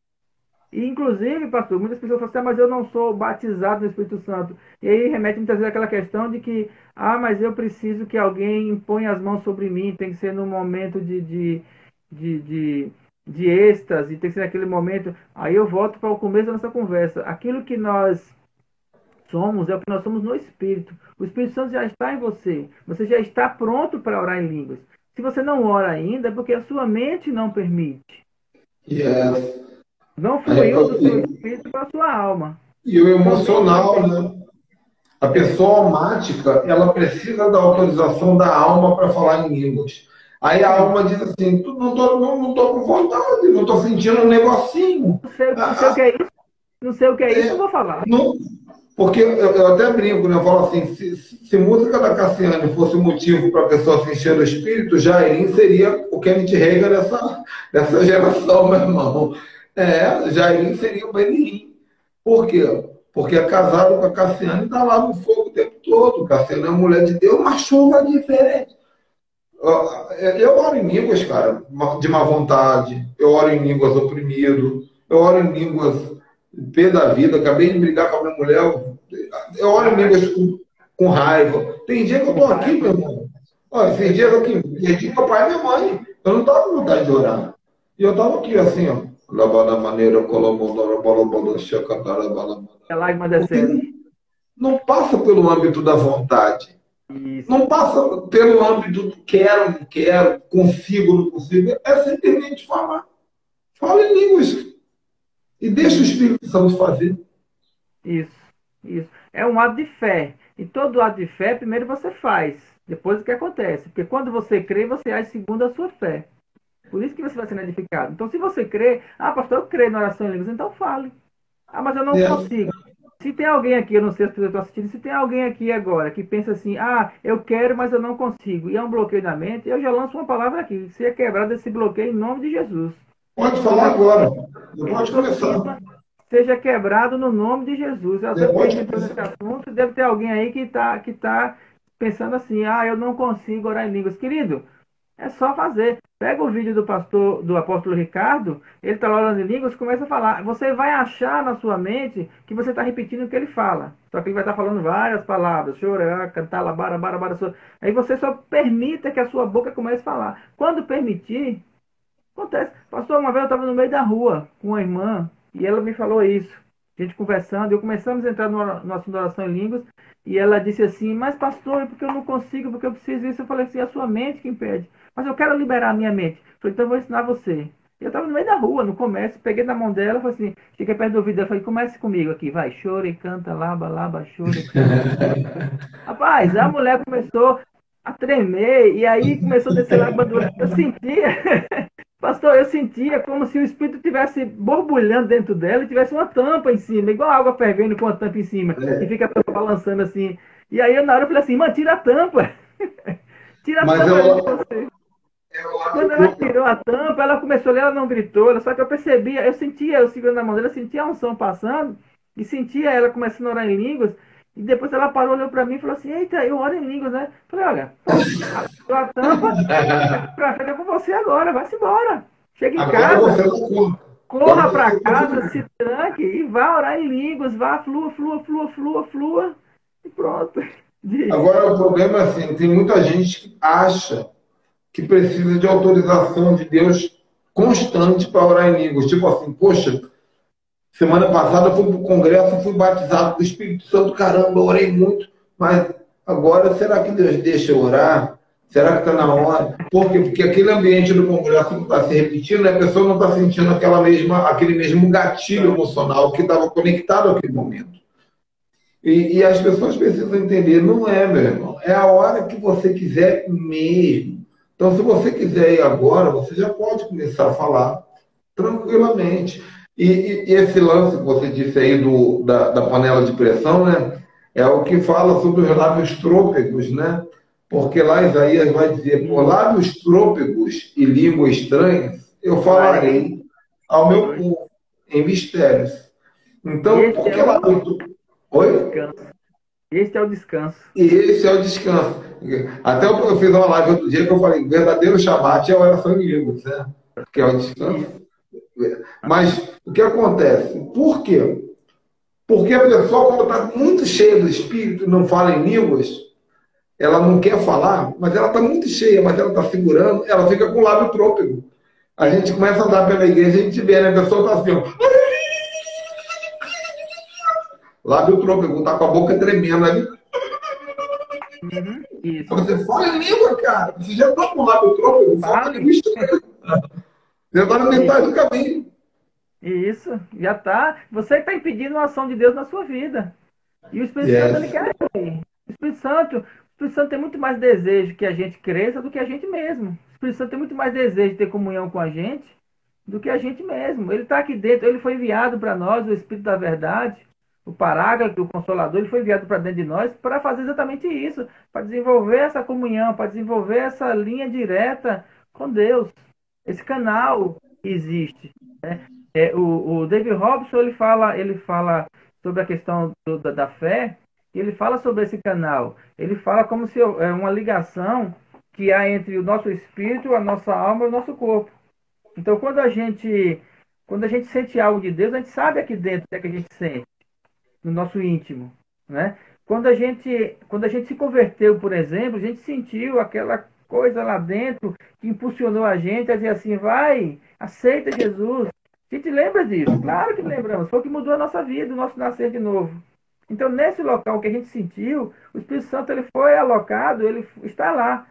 E, inclusive, pastor, muitas pessoas falam assim, ah, mas eu não sou batizado no Espírito Santo. E aí remete muitas vezes àquela questão de que, ah, mas eu preciso que alguém imponha as mãos sobre mim, tem que ser num momento de, de, de êxtase, tem que ser naquele momento. Aí eu volto para o começo da nossa conversa. Aquilo que nós somos é o que nós somos no Espírito. O Espírito Santo já está em você. Você já está pronto para orar em línguas. Se você não ora ainda, é porque a sua mente não permite. e, é, Não é, fluiu do seu espírito para a sua alma. e o Somente emocional, né? A pessoa almática, ela precisa da autorização da alma para falar em línguas. Aí a isso. alma diz assim, não tô com vontade, não tô sentindo um negocinho. Não sei o que é isso, não sei o que é isso, não É, vou falar. não, porque eu até brinco, né? Eu falo assim, se música da Cassiane fosse motivo para a pessoa se encher do espírito, Jairim seria o Kenneth Reagan dessa geração, meu irmão. É, Jairim seria o Benin. Por quê? Porque é casado com a Cassiane e está lá no fogo o tempo todo. Cassiane é uma mulher de Deus, uma chuva diferente. Eu oro em línguas, cara, de má vontade. Eu oro em línguas oprimido. Eu oro em línguas pé da vida. Acabei de brigar com a minha mulher. Eu oro em línguas com raiva. Tem dia que eu estou aqui, meu irmão. Olha, tem dias aqui, perdi meu pai e minha mãe. Eu não estava com vontade de orar. E eu estava aqui assim, ó. Lavada maneira, colomodora, bolobola, chacatara, balabala. É lágrima Porque descendo. não passa pelo âmbito da vontade. Isso. Não passa pelo âmbito do quero, não quero, consigo, não consigo. É simplesmente falar. Fala em línguas. E deixa o Isso. Espírito Santo fazer. Isso. Isso. É um ato de fé. E todo ato de fé, primeiro você faz. Depois o que acontece? Porque quando você crê, você age segundo a sua fé. Por isso que você vai sendo edificado. Então, se você crê, ah, pastor, eu creio na oração em línguas, então fale. Ah, mas eu não É, consigo. Se tem alguém aqui, eu não sei se vocês estão assistindo, se tem alguém aqui agora que pensa assim, ah, eu quero, mas eu não consigo, e é um bloqueio na mente, eu já lanço uma palavra aqui, seja quebrado esse bloqueio em nome de Jesus. pode falar Toda agora. esse Pode começar. estigma seja quebrado no nome de Jesus. Eu até porque a Pode gente entrou nesse começar. assunto, deve ter alguém aí que tá pensando assim, ah, eu não consigo orar em línguas. Querido, é só fazer. Pega o vídeo do apóstolo Ricardo, ele está lá orando em línguas, começa a falar. Você vai achar na sua mente que você está repetindo o que ele fala. Só que ele vai estar falando várias palavras. Chorar, cantar, labara, bara, bara, bara. Aí você só permita que a sua boca comece a falar. Quando permitir, acontece. Pastor, uma vez eu estava no meio da rua com uma irmã e ela me falou isso. A gente conversando, eu começamos a entrar no assunto da oração em línguas e ela disse assim, mas pastor, é porque eu não consigo, porque eu preciso disso. Eu falei assim, é a sua mente que impede. Mas eu quero liberar a minha mente. Eu falei, então eu vou ensinar você. Eu estava no meio da rua, no comércio, peguei na mão dela, falei assim, fiquei perto do ouvido dela, falei, comece comigo aqui, vai, chora e canta, laba, laba, chora e canta. Rapaz, a mulher começou a tremer, e aí começou a descer lágrimas do olho. Eu sentia, pastor, eu sentia como se o espírito tivesse borbulhando dentro dela e tivesse uma tampa em cima, igual água fervendo com uma tampa em cima, e fica a tampa balançando assim. E aí eu na hora eu falei assim, mano, tira a tampa, tira a Mas tampa de eu, você. eu Quando acho ela que tirou a tampa, ela começou a ler, ela não gritou, só que eu percebia, eu sentia, eu segurando na mão dela, eu sentia a unção passando, e sentia ela começando a orar em línguas, e depois ela parou, olhou para mim e falou assim, eita, eu oro em línguas, né? Falei, olha, pronto, abriu a tampa, daqui pra frente é com você agora, vai-se embora. Chega em agora casa, você não conta. corra Agora para você casa, continua. se tranque e vá orar em línguas, vá, flua, flua, flua, flua, flua, e pronto. Diz. Agora o problema é assim, tem muita gente que acha que precisa de autorização de Deus constante para orar em línguas. Tipo assim, poxa, semana passada eu fui para o congresso, fui batizado do Espírito Santo, caramba, eu orei muito, mas agora será que Deus deixa eu orar? Será que está na hora? Por quê? Porque aquele ambiente do congresso não está se repetindo, né? A pessoa não está sentindo aquele mesmo gatilho emocional que estava conectado àquele momento. E as pessoas precisam entender, não é, meu irmão, é a hora que você quiser mesmo. Então, se você quiser ir agora, você já pode começar a falar tranquilamente. E esse lance que você disse aí da panela de pressão, né? É o que fala sobre os lábios trôpegos, né? Porque lá Isaías vai dizer, por E lábios trôpegos e língua estranhas, eu falarei falarei ao meu hoje. povo em mistérios. Então, Este por é que o lábio? Oi? descanso. Este é o descanso. E esse é o descanso. Até eu fiz uma live outro dia que eu falei, o verdadeiro Shabat é a oração em línguas, né? Que é o descanso. Isso. Mas o que acontece? Por quê? Porque a pessoa, quando está muito cheia do Espírito e não fala em línguas, ela não quer falar, mas ela está muito cheia, mas ela está segurando, ela fica com o lábio trôpego. A gente começa a andar pela igreja, a gente vê, né? A pessoa está assim, ó, lábio trôpego, está com a boca tremendo ali. Uhum. Isso. Você fala em língua, cara. Você já está com o lábio trôpego, fala em Fale. língua estranha. Já está na metade do caminho. Isso. Já está. Você está impedindo a ação de Deus na sua vida. E o Espírito Santo, ele Yes. quer. O Espírito Santo tem muito mais desejo que a gente cresça do que a gente mesmo. O Espírito Santo tem muito mais desejo de ter comunhão com a gente do que a gente mesmo. Ele está aqui dentro, ele foi enviado para nós, o Espírito da Verdade, o Paráclito, o Consolador, ele foi enviado para dentro de nós para fazer exatamente isso, para desenvolver essa comunhão, para desenvolver essa linha direta com Deus. Esse canal existe. Né? O David Robson ele fala sobre a questão da fé, e ele fala sobre esse canal. Ele fala como se é uma ligação que há entre o nosso espírito, a nossa alma e o nosso corpo. Então, quando a gente sente algo de Deus, a gente sabe aqui dentro o que é que a gente sente, no nosso íntimo, né? Quando a gente se converteu, por exemplo, a gente sentiu aquela coisa lá dentro que impulsionou a gente a dizer assim, vai, aceita Jesus. A gente lembra disso, claro que lembramos, foi o que mudou a nossa vida, o nosso nascer de novo. Então, nesse local que a gente sentiu, o Espírito Santo ele foi alocado, ele está lá.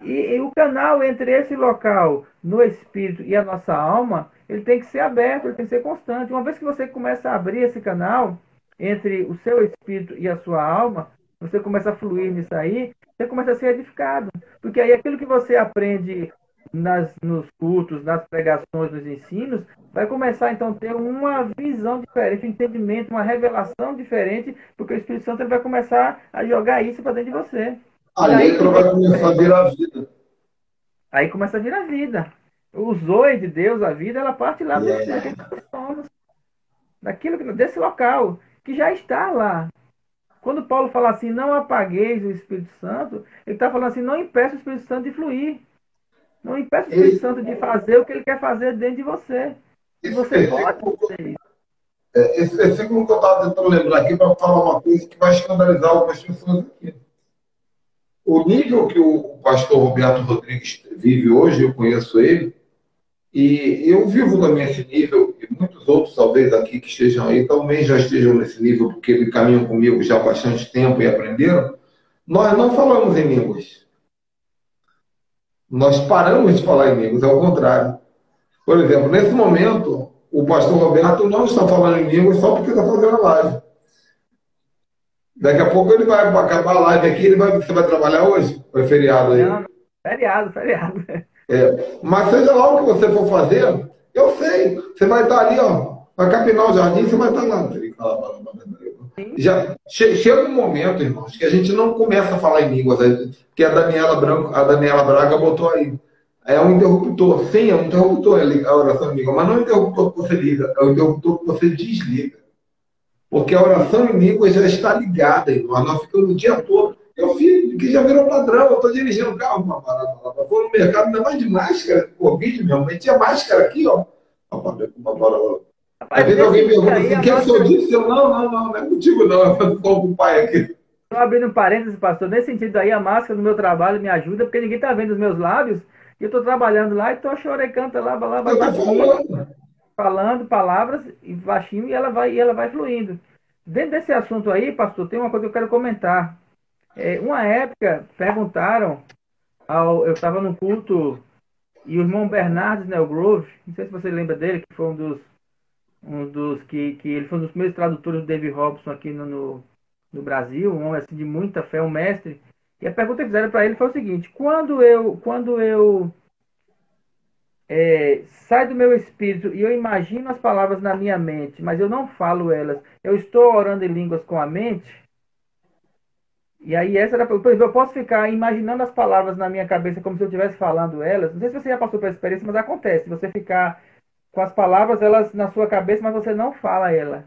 E o canal entre esse local, no espírito e a nossa alma, ele tem que ser aberto, ele tem que ser constante. Uma vez que você começa a abrir esse canal entre o seu espírito e a sua alma, você começa a fluir nisso aí, você começa a ser edificado. Porque aí aquilo que você aprende nos cultos, nas pregações, nos ensinos, vai começar então a ter uma visão diferente, um entendimento, uma revelação diferente, porque o Espírito Santo ele vai começar a jogar isso para dentro de você. A E aí letra tudo vai começar a virar vida. Aí começa a vir a vida. O zoe de Deus, a vida, ela parte lá daquele que nós somos, desse local, que já está lá. Quando Paulo fala assim, não apagueis o Espírito Santo, ele está falando assim, não impeça o Espírito Santo de fluir. Não impeça o Espírito Esse, Santo de fazer o que ele quer fazer dentro de você. E esse você pode versículo, fazer isso. esse versículo que eu estava tentando lembrar aqui para falar uma coisa que vai escandalizar algumas pessoas aqui. O nível que o pastor Roberto Rodrigues vive hoje, eu conheço ele, e eu vivo também esse nível, e muitos outros, talvez aqui que estejam aí, também já estejam nesse nível, porque eles caminham comigo já há bastante tempo e aprenderam. Nós não falamos em línguas. Nós paramos de falar em línguas, é o contrário. Por exemplo, nesse momento, o pastor Roberto não está falando em línguas só porque está fazendo a live. Daqui a pouco ele vai acabar a live aqui, você vai trabalhar hoje? Foi feriado Não, aí. não. Feriado, feriado. Mas seja lá o que você for fazer, eu sei. Você vai estar ali, ó, vai capinar o jardim, você vai estar lá. Sim. Já chega um momento, irmãos, que a gente não começa a falar em línguas, que a Daniela Braga botou aí. É um interruptor. Sim, é um interruptor a oração em língua, mas não é um interruptor que você liga, é um interruptor que você desliga. Porque a oração em língua já está ligada, irmão. Nós ficamos o dia todo. Eu fico, que já virou padrão. Eu estou dirigindo o carro, uma parada lá. Eu vou no mercado, ainda mais de máscara, Covid mesmo. Mas tinha máscara aqui, ó. Às Rapaz, vezes nesse alguém dia pergunta aí, assim: a quem sou máscara. disso? Eu, não é contigo, não. Eu sou com o pai aqui. Estou abrindo um parênteses, pastor. Nesse sentido aí, a máscara no meu trabalho me ajuda, porque ninguém está vendo os meus lábios. E eu estou trabalhando lá e estou chorecando lá, Eu estou baixinho, falando. falando palavras e baixinho e ela vai fluindo. Dentro desse assunto aí, pastor, tem uma coisa que eu quero comentar. Uma época perguntaram eu estava num culto e o irmão Bernardo Snellgrove, não sei se você lembra dele, que foi um dos que ele foi um dos primeiros tradutores do David Robson aqui no Brasil, um homem assim de muita fé, um mestre. E a pergunta que fizeram para ele foi o seguinte: quando eu saio do meu espírito e eu imagino as palavras na minha mente, mas eu não falo elas, eu estou orando em línguas com a mente? E aí essa era, por exemplo, eu posso ficar imaginando as palavras na minha cabeça como se eu estivesse falando elas. Não sei se você já passou por essa experiência, mas acontece. Você ficar com as palavras elas na sua cabeça, mas você não fala ela.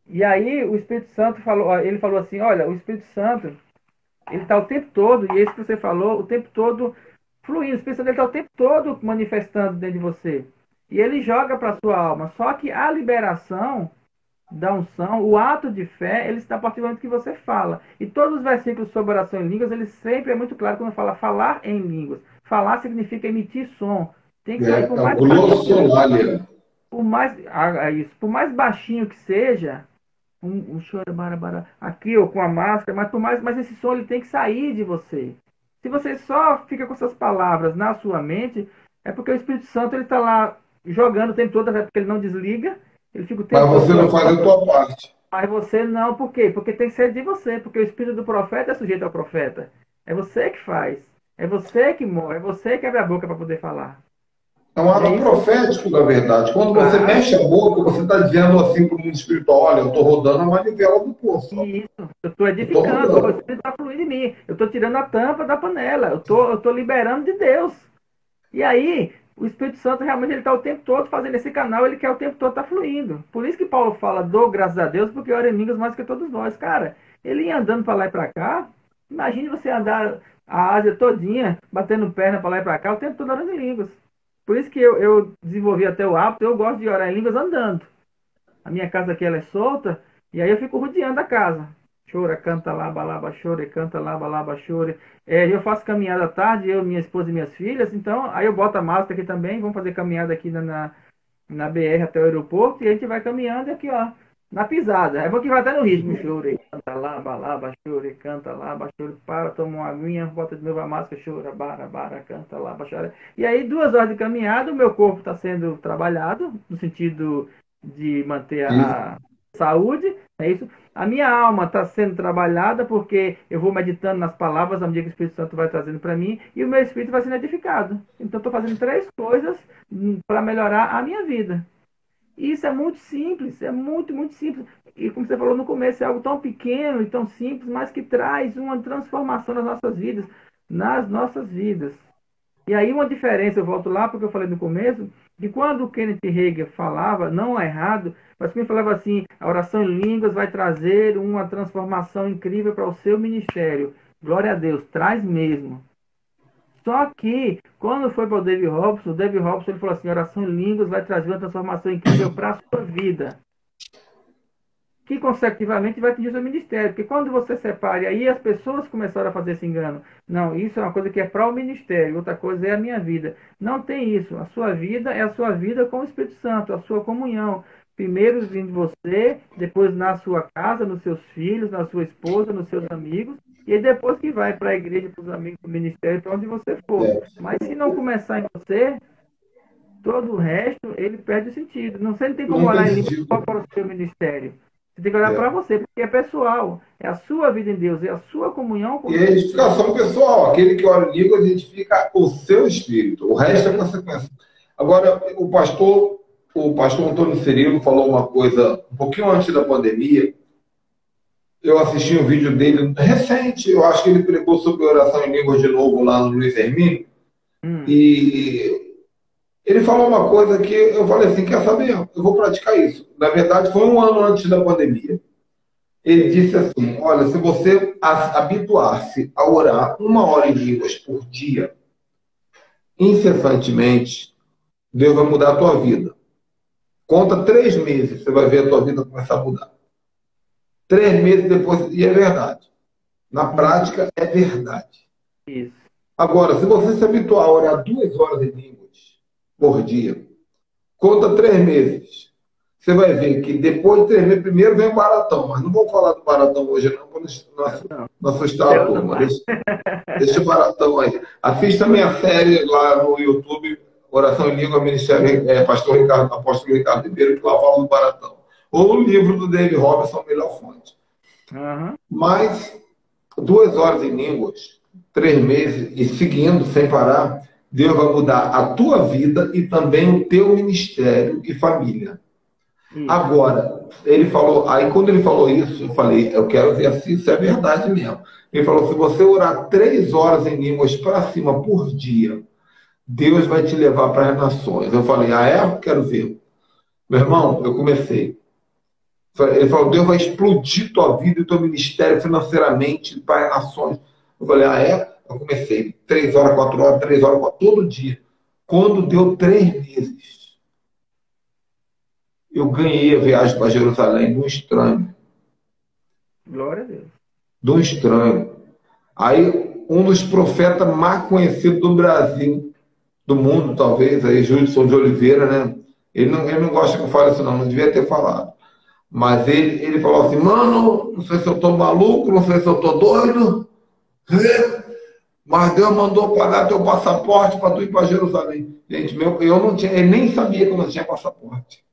E aí o Espírito Santo falou, ele falou assim, olha, o Espírito Santo, ele está o tempo todo, e esse que você falou, o tempo todo fluindo. O Espírito Santo está o tempo todo manifestando dentro de você. E ele joga para a sua alma. Só que a liberação da unção, o ato de fé, ele está a partir do momento que você fala. E todos os versículos sobre oração em línguas, ele sempre é muito claro quando fala falar em línguas. Falar significa emitir som. Tem que sair por É o mais baixinho, glossolalia. por mais baixinho que seja, um choro aqui ou com a máscara, mas esse som ele tem que sair de você. Se você só fica com essas palavras na sua mente, é porque o Espírito Santo ele está lá jogando o tempo todo, até porque ele não desliga, ele fica o Mas tempo todo você não faz a jogando. tua parte. Mas você não, por quê? Porque tem que ser de você, porque o espírito do profeta é sujeito ao profeta. É você que faz. É você que morre, é você que abre a boca para poder falar. É um É ato isso? profético, na verdade. Quando você Claro. mexe a boca, você está dizendo assim para o mundo espiritual: olha, eu estou rodando a manivela do poço. Ó. E isso. Eu estou Eu estou edificando, o rodando. espírito está fluindo em mim. Eu estou tirando a tampa da panela. Eu tô liberando de Deus. E aí, o Espírito Santo realmente ele está o tempo todo fazendo esse canal, ele quer o tempo todo estar fluindo. Por isso que Paulo fala, dou graças a Deus, porque ora em línguas mais que todos nós. Cara, ele ia andando para lá e para cá. Imagine você andar a Ásia todinha, batendo perna para lá e para cá, o tempo todo orando em línguas. Por isso que eu desenvolvi até o hábito, eu gosto de orar em línguas andando. A minha casa aqui ela é solta, e aí eu fico rodeando a casa. Chora, canta lá, balaba, chore, canta lá, balaba, chore. Eu faço caminhada à tarde, eu, minha esposa e minhas filhas, então aí eu boto a máscara aqui também, vamos fazer caminhada aqui na BR até o aeroporto, e a gente vai caminhando aqui, ó, na pisada. É bom que vai até no ritmo, chore, canta lá, balaba, chore, canta lá, chore, para, toma uma aguinha, bota de novo a máscara, chora, bara, canta lá, chora. E aí 2 horas de caminhada, o meu corpo está sendo trabalhado, no sentido de manter Isso. a saúde, é isso. A minha alma está sendo trabalhada porque eu vou meditando nas palavras à medida que o Espírito Santo vai trazendo para mim e o meu espírito vai sendo edificado. Então estou fazendo 3 coisas para melhorar a minha vida. E isso é muito simples, é muito, muito simples. E como você falou no começo, é algo tão pequeno e tão simples, mas que traz uma transformação nas nossas vidas. E aí uma diferença, eu volto lá porque eu falei no começo, de quando o Kenneth Hagin falava, não é errado, mas quando ele falava assim, a oração em línguas vai trazer uma transformação incrível para o seu ministério. Glória a Deus, traz mesmo. Só que, quando foi para o David Robson ele falou assim, oração em línguas vai trazer uma transformação incrível para a sua vida, que consecutivamente vai atingir o seu ministério. Porque quando você separa, e aí as pessoas começaram a fazer esse engano. Não, isso é uma coisa que é para o ministério, outra coisa é a minha vida. Não tem isso. A sua vida é a sua vida com o Espírito Santo, a sua comunhão. Primeiro vindo você, depois na sua casa, nos seus filhos, na sua esposa, nos seus amigos, e aí depois que vai para a igreja, para os amigos, para o ministério, para onde você for. Mas se não começar em você, todo o resto, ele perde o sentido. Não sei, não tem como Não tem orar em língua sentido. só para o seu ministério. Você tem que orar para É. você, porque é pessoal. É a sua vida em Deus, é a sua comunhão com E o a Espírito Santo. edificação pessoal, aquele que ora em língua identifica o seu espírito, o resto é consequência. Agora, o pastor Antônio Cirilo falou uma coisa um pouquinho antes da pandemia. Eu assisti um vídeo dele recente, eu acho que ele pregou sobre oração em línguas de novo lá no Luiz Hermínio, Hum, e ele falou uma coisa que eu falei assim, quer saber? Eu vou praticar isso. Na verdade, foi um ano antes da pandemia. Ele disse assim, olha, se você habituar-se a orar 1 hora em línguas por dia, incessantemente, Deus vai mudar a tua vida. Conta 3 meses, você vai ver a tua vida começar a mudar. 3 meses depois, e é verdade. Na uhum, prática, é verdade. isso. Agora, se você se habituar a orar 2 horas em línguas por dia, conta 3 meses. Você vai ver que depois de 3 meses, primeiro vem o baratão. Mas não vou falar do baratão hoje, não, para Não, não assustar a céu não turma. vai. Deixa o baratão aí. Assista minha série lá no YouTube, Oração em Língua, Ministério, Pastor Ricardo, Apóstolo Ricardo Ribeiro, que lá fala do baratão. Ou o livro do David Robinson, Melhor Fonte. Uhum, Mas 2 horas em línguas, 3 meses e seguindo sem parar, Deus vai mudar a tua vida e também o teu ministério e família. isso. Agora, ele falou, aí quando ele falou isso, eu falei, eu quero ver se isso é verdade mesmo. Ele falou, se você orar 3 horas em línguas para cima por dia, Deus vai te levar para as nações. Eu falei, ah é? Quero ver. Meu irmão, eu comecei. Ele falou, Deus vai explodir tua vida e teu ministério financeiramente para as nações. Eu falei, ah é? Eu comecei. 3 horas, 4 horas, 3 horas, todo dia. Quando deu 3 meses, eu ganhei a viagem para Jerusalém de um estranho. Glória a Deus. De um estranho. Aí, um dos profetas mais conhecidos do Brasil, do mundo, talvez, aí, Judson de Oliveira, né? Ele não gosta que eu fale isso, não devia ter falado. Mas ele falou assim, mano, não sei se eu tô maluco, não sei se eu tô doido, mas Deus mandou pagar teu passaporte para tu ir para Jerusalém. Gente, eu não tinha, ele nem sabia que eu não tinha passaporte.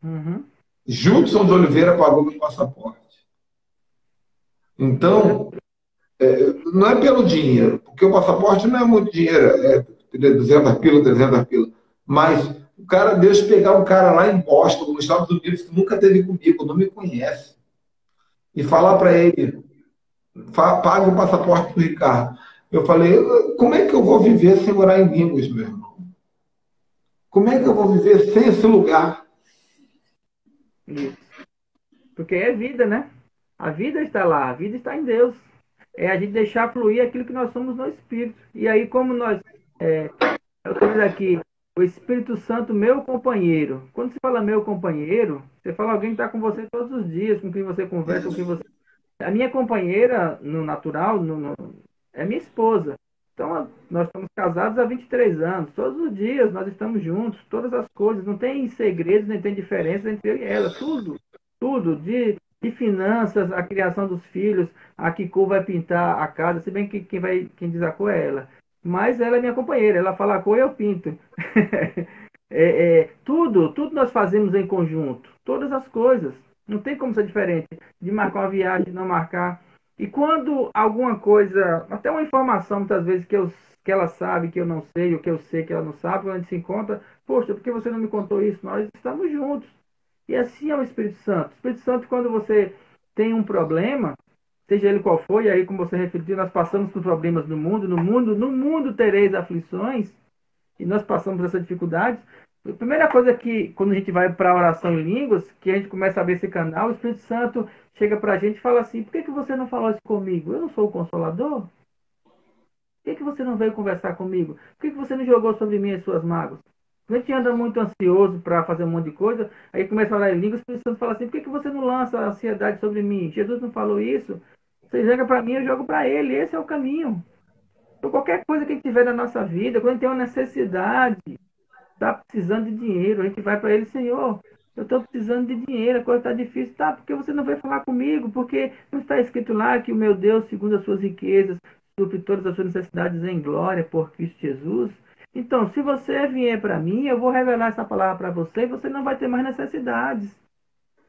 Uhum, Judson de Oliveira pagou meu passaporte. glória a Então, não é pelo dinheiro, porque o passaporte não é muito dinheiro, é 200 pila, 300 pila. Mas o cara, Deus pegar um cara lá em Boston, nos Estados Unidos, que nunca esteve comigo, não me conhece, e falar para ele, paga o passaporte do Ricardo. Eu falei, como é que eu vou viver sem orar em línguas, meu irmão? Como é que eu vou viver sem esse lugar? Deus. Isso. Porque é vida, né? A vida está lá, a vida está em Deus. É a gente deixar fluir aquilo que nós somos no Espírito. E aí, como nós. Eu estou dizendo aqui, o Espírito Santo, meu companheiro. Quando você fala meu companheiro, você fala alguém que está com você todos os dias, com quem você conversa, com quem você. A minha companheira, no natural, é minha esposa. Então, nós estamos casados há 23 anos. Todos os dias nós estamos juntos, todas as coisas. Não tem segredos, nem tem diferença entre eu e ela. Tudo, tudo. De finanças, a criação dos filhos, a que cor vai pintar a casa. Se bem que quem diz a cor é ela. Mas ela é minha companheira. Ela fala a cor e eu pinto. Tudo nós fazemos em conjunto. Todas as coisas. Não tem como ser diferente de marcar uma viagem, de não marcar. E quando alguma coisa, até uma informação muitas vezes que ela sabe que eu não sei, ou que eu sei que ela não sabe, quando a gente se encontra, poxa, por que você não me contou isso? Nós estamos juntos. E assim é o Espírito Santo. O Espírito Santo, quando você tem um problema, seja ele qual for, e aí como você refletiu, nós passamos por problemas no mundo tereis aflições, e nós passamos por essa dificuldade. A primeira coisa que, quando a gente vai para a oração em línguas, que a gente começa a abrir esse canal, o Espírito Santo chega para a gente e fala assim, por que você não falou isso comigo? Eu não sou o Consolador? Por que você não veio conversar comigo? Por que você não jogou sobre mim as suas mágoas? A gente anda muito ansioso para fazer um monte de coisa, aí começa a falar em línguas, o Espírito Santo fala assim, por que você não lança a ansiedade sobre mim? Jesus não falou isso? Você joga para mim, eu jogo para ele, esse é o caminho. Então, qualquer coisa que a gente tiver na nossa vida, quando a gente tem uma necessidade, está precisando de dinheiro, a gente vai para ele, Senhor, eu estou precisando de dinheiro, a coisa está difícil, tá? Porque você não veio falar comigo, porque não está escrito lá que o meu Deus, segundo as suas riquezas, supre todas as suas necessidades em glória por Cristo Jesus. Então, se você vier para mim, eu vou revelar essa palavra para você e você não vai ter mais necessidades.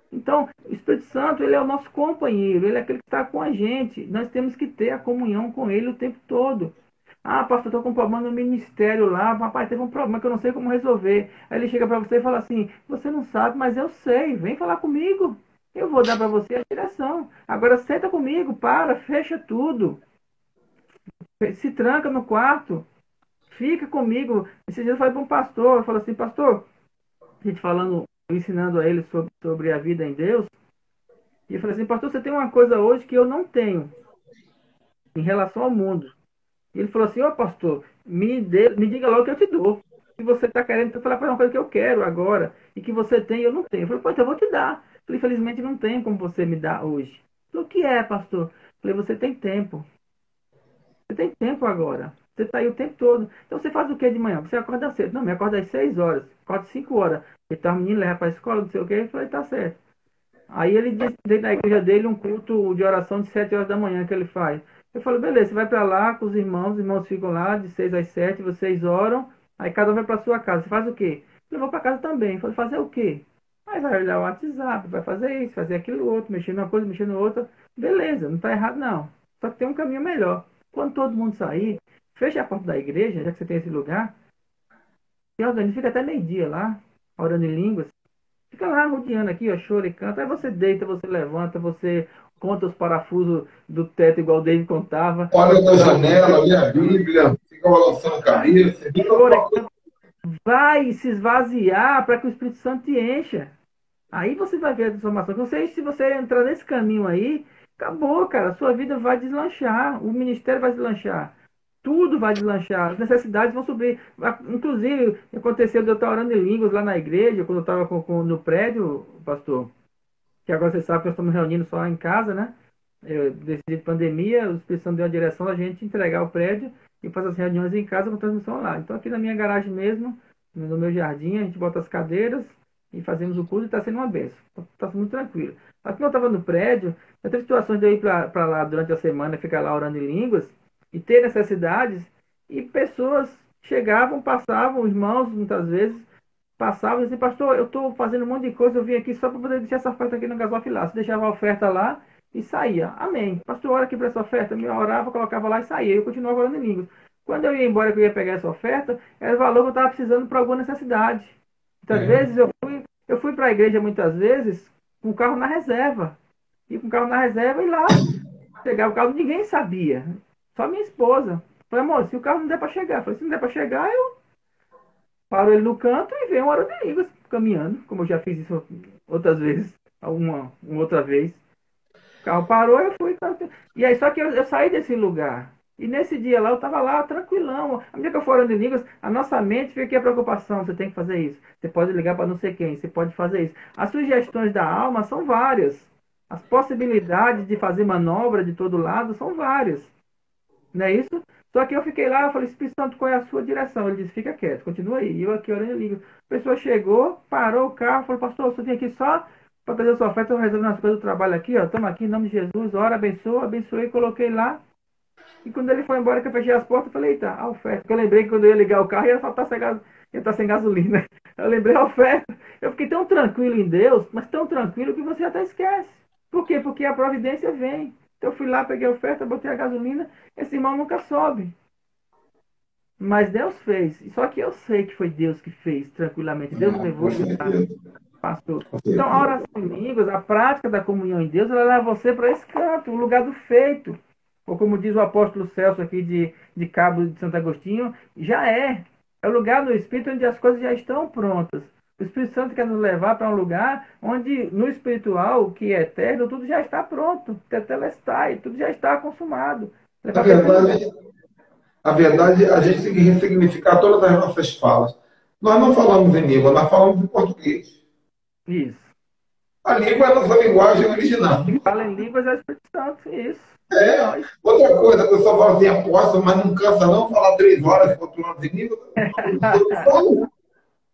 Então, o Espírito Santo, ele é o nosso companheiro, ele é aquele que está com a gente. Nós temos que ter a comunhão com ele o tempo todo. Ah, pastor, estou com um problema no ministério lá. Papai, teve um problema que eu não sei como resolver. Aí ele chega para você e fala assim: você não sabe, mas eu sei. Vem falar comigo. Eu vou dar para você a direção. Agora senta comigo, para, fecha tudo. Se tranca no quarto. Fica comigo. Esse dia eu falei para um pastor, eu falei assim, pastor, a gente falando, ensinando a ele sobre a vida em Deus. E eu falei assim, pastor, você tem uma coisa hoje que eu não tenho em relação ao mundo. E ele falou assim, ó pastor, me diga logo que eu te dou. Se você está querendo falar para uma coisa que eu quero agora, e que você tem e eu não tenho. Eu falei, pô, então eu vou te dar. Eu falei, infelizmente não tem como você me dar hoje. Ele falou, o que é, pastor? Eu falei, você tem tempo. Você tem tempo agora. Você está aí o tempo todo. Então você faz o que de manhã? Você acorda cedo. Não, me acorda às 6 horas. Acorda às 5 horas. Então o menino leva para a escola, não sei o que. Eu falei, tá certo. Aí ele disse dentro da igreja dele um culto de oração de 7 horas da manhã que ele faz. Eu falei, beleza, você vai para lá com os irmãos ficam lá de 6 às 7, vocês oram, aí cada um vai para sua casa. Você faz o quê? Eu vou para casa também. Eu falei, fazer o quê? Aí vai olhar o WhatsApp, vai fazer isso, fazer aquilo outro, mexer numa coisa, mexer no outra. Beleza, não está errado não. Só que tem um caminho melhor. Quando todo mundo sair, fecha a porta da igreja, já que você tem esse lugar, e organiza, fica até meio-dia lá, orando em línguas. Fica lá rodeando aqui, ó, chora e canta. Aí você deita, você levanta, você conta os parafusos do teto, igual o David contava. Olha da janela, lê a Bíblia, fica balançando cabeça. Chora e canta. Vai se esvaziar para que o Espírito Santo te encha. Aí você vai ver a transformação. Não sei se você entrar nesse caminho aí, acabou, cara. A sua vida vai deslanchar. O ministério vai deslanchar. Tudo vai deslanchar. As necessidades vão subir. Inclusive, aconteceu de eu estar orando em línguas lá na igreja, quando eu estava no prédio, pastor. Que agora você sabe que nós estamos reunindo só em casa, né? Decidi de pandemia, o Espírito Santo deu a direção da gente entregar o prédio e fazer as reuniões em casa com transmissão lá. Então aqui na minha garagem mesmo, no meu jardim, a gente bota as cadeiras e fazemos o culto e está sendo uma benção. Está muito tranquilo. Mas quando eu estava no prédio, eu teve situações de eu ir para lá durante a semana, ficar lá orando em línguas e ter necessidades e pessoas chegavam, passavam, irmãos muitas vezes, passava e dizia, pastor, eu estou fazendo um monte de coisa, eu vim aqui só para poder deixar essa oferta aqui no gasofilaço. Deixava a oferta lá e saía. Amém. Pastor, ora aqui para essa oferta. Eu orava, colocava lá e saía. Eu continuava orando em línguas. Quando eu ia embora, que eu ia pegar essa oferta, era o valor que eu estava precisando para alguma necessidade. Muitas vezes eu fui para a igreja muitas vezes com o carro na reserva. E com o carro na reserva e lá pegar o carro, ninguém sabia. Só minha esposa. Falei, amor, se o carro não der para chegar. Falei, se não der para chegar, eu paro ele no canto e venho uma hora de línguas caminhando, como eu já fiz isso outras vezes, uma outra vez. O carro parou, eu fui. E aí, só que eu saí desse lugar. E nesse dia lá, eu estava lá, tranquilão. À medida que eu for orando em línguas, a nossa mente fica aqui a preocupação. Você tem que fazer isso. Você pode ligar para não sei quem. Você pode fazer isso. As sugestões da alma são várias. As possibilidades de fazer manobra de todo lado são várias. Não é isso? Só que eu fiquei lá, eu falei, Espírito Santo, qual é a sua direção? Ele disse, fica quieto, continua aí. E eu aqui orando em língua. A pessoa chegou, parou o carro, falou, pastor, você vem aqui só para trazer a sua oferta, eu resolvi as coisas do trabalho aqui, ó. Estamos aqui em nome de Jesus, ora, abençoa, abençoei, coloquei lá. E quando ele foi embora, que eu fechei as portas, eu falei, eita, a oferta. Porque eu lembrei que quando eu ia ligar o carro, ia faltar sem gasolina. Eu lembrei a oferta. Eu fiquei tão tranquilo em Deus, mas tão tranquilo que você até esquece. Por quê? Porque a providência vem. Então eu fui lá, peguei a oferta, botei a gasolina, esse irmão nunca sobe. Mas Deus fez. Só que eu sei que foi Deus que fez tranquilamente. Deus me levou passou. Então a oração em línguas, a prática da comunhão em Deus, ela leva você para esse canto, o lugar do feito. Ou como diz o apóstolo Celso aqui de Cabo de Santo Agostinho, já é. É o lugar no Espírito onde as coisas já estão prontas. O Espírito Santo quer nos levar para um lugar onde, no espiritual, que é eterno, tudo já está pronto. Tetelestai, tudo já está consumado. Na verdade, A verdade, a gente tem que ressignificar todas as nossas falas. Nós não falamos em língua, nós falamos em português. Isso. A língua é a nossa linguagem original. E fala em línguas é o Espírito Santo, isso. É É. nós. Outra coisa, a pessoa fala assim, apóstolo, mas não cansa não falar 3 horas, 4 horas em língua. Não sou eu que falo.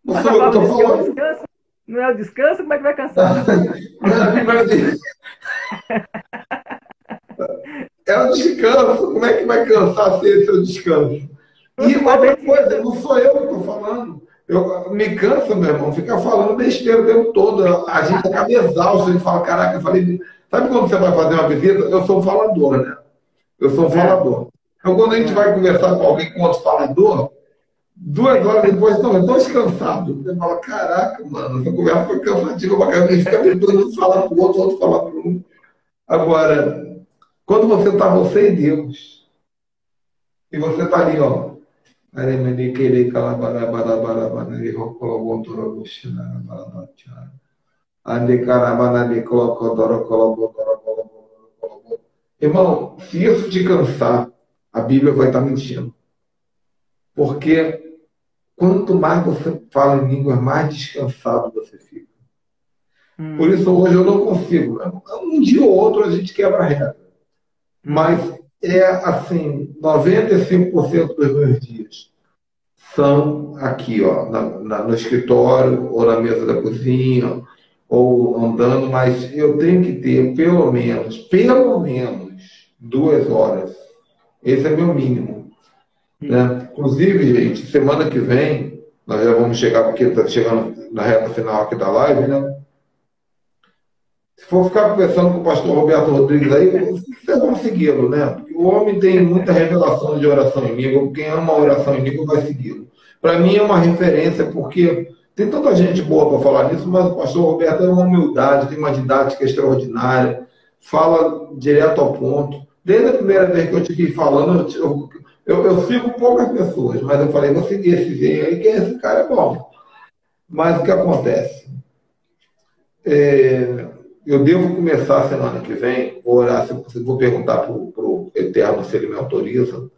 Não Mas sou a eu que Paula estou disse que é o falando. descanso. Não é o descanso, como é que vai cansar? A Bíblia diz, é o descanso. Como é que vai cansar sem esse o descanso? E Quanto mais a outra gente coisa, não sou eu que estou falando. Eu me canso, meu irmão, ficar falando besteira o tempo todo. A gente acaba exausto, a gente fala, caraca, eu falei. Sabe quando você vai fazer uma visita? Eu sou um falador, né? Eu sou um é, falador. Então, quando a gente é. vai conversar com alguém com outro falador, 2 horas depois, não, eu estou descansado. Você fala, caraca, mano, essa conversa foi cansativa pra caramba. A gente fica tentando falar para o outro, outro falar para um. Agora, quando você está você e Deus, e você está ali, ó. Irmão, se isso te cansar, a Bíblia vai estar mentindo. Porque quanto mais você fala em línguas, mais descansado você fica. Por isso, Hum, hoje eu não consigo. Um dia ou outro a gente quebra a regra. Mas uhum. é assim, 95% dos meus dias são aqui, ó, no escritório, ou na mesa da cozinha, ou andando, mas eu tenho que ter pelo menos 2 horas. Esse é meu mínimo. Isso. Né? Inclusive, gente, semana que vem, nós já vamos chegar, porque está chegando na reta final aqui da live, né? Se for ficar conversando com o pastor Roberto Rodrigues aí, vocês vão segui-lo, né? Porque o homem tem muita revelação de oração em língua, quem ama a oração em língua vai segui-lo. Para mim é uma referência, porque tem tanta gente boa para falar nisso, mas o pastor Roberto é uma humildade, tem uma didática extraordinária, fala direto ao ponto. Desde a primeira vez que eu te vi falando, eu sigo poucas pessoas, mas eu falei, vou seguir esse velho aí, que esse cara é bom. Mas o que acontece? É, eu devo começar a semana que vem, vou orar, se vou perguntar para o Eterno se ele me autoriza.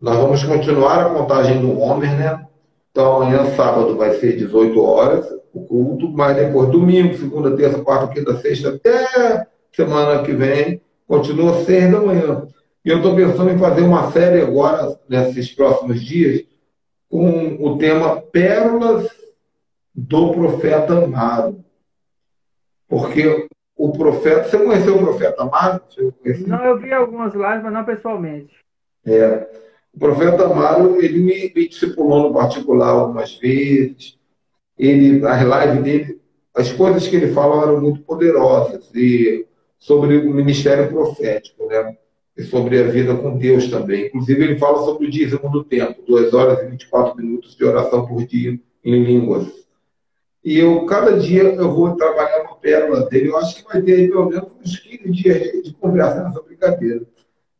Nós vamos continuar a contagem do Homer, né? Então amanhã, sábado, vai ser 18 horas o culto, mas depois, domingo, segunda, terça, quarta, quinta, sexta, até semana que vem, continua 6 da manhã. E eu estou pensando em fazer uma série agora, nesses próximos dias, com o tema Pérolas do Profeta Amado. Porque o profeta, você conheceu o profeta Amaro? Você conheceu? Não, eu vi algumas lives, mas não pessoalmente. É. O profeta Amaro, ele me discipulou no particular algumas vezes. As lives dele, as coisas que ele fala eram muito poderosas e sobre o ministério profético, né? E sobre a vida com Deus também. Inclusive, ele fala sobre o dízimo do tempo, 2 horas e 24 minutos de oração por dia em línguas. E cada dia, eu vou trabalhar uma pérola dele. Eu acho que vai ter aí pelo menos uns 15 dias de conversa nessa brincadeira.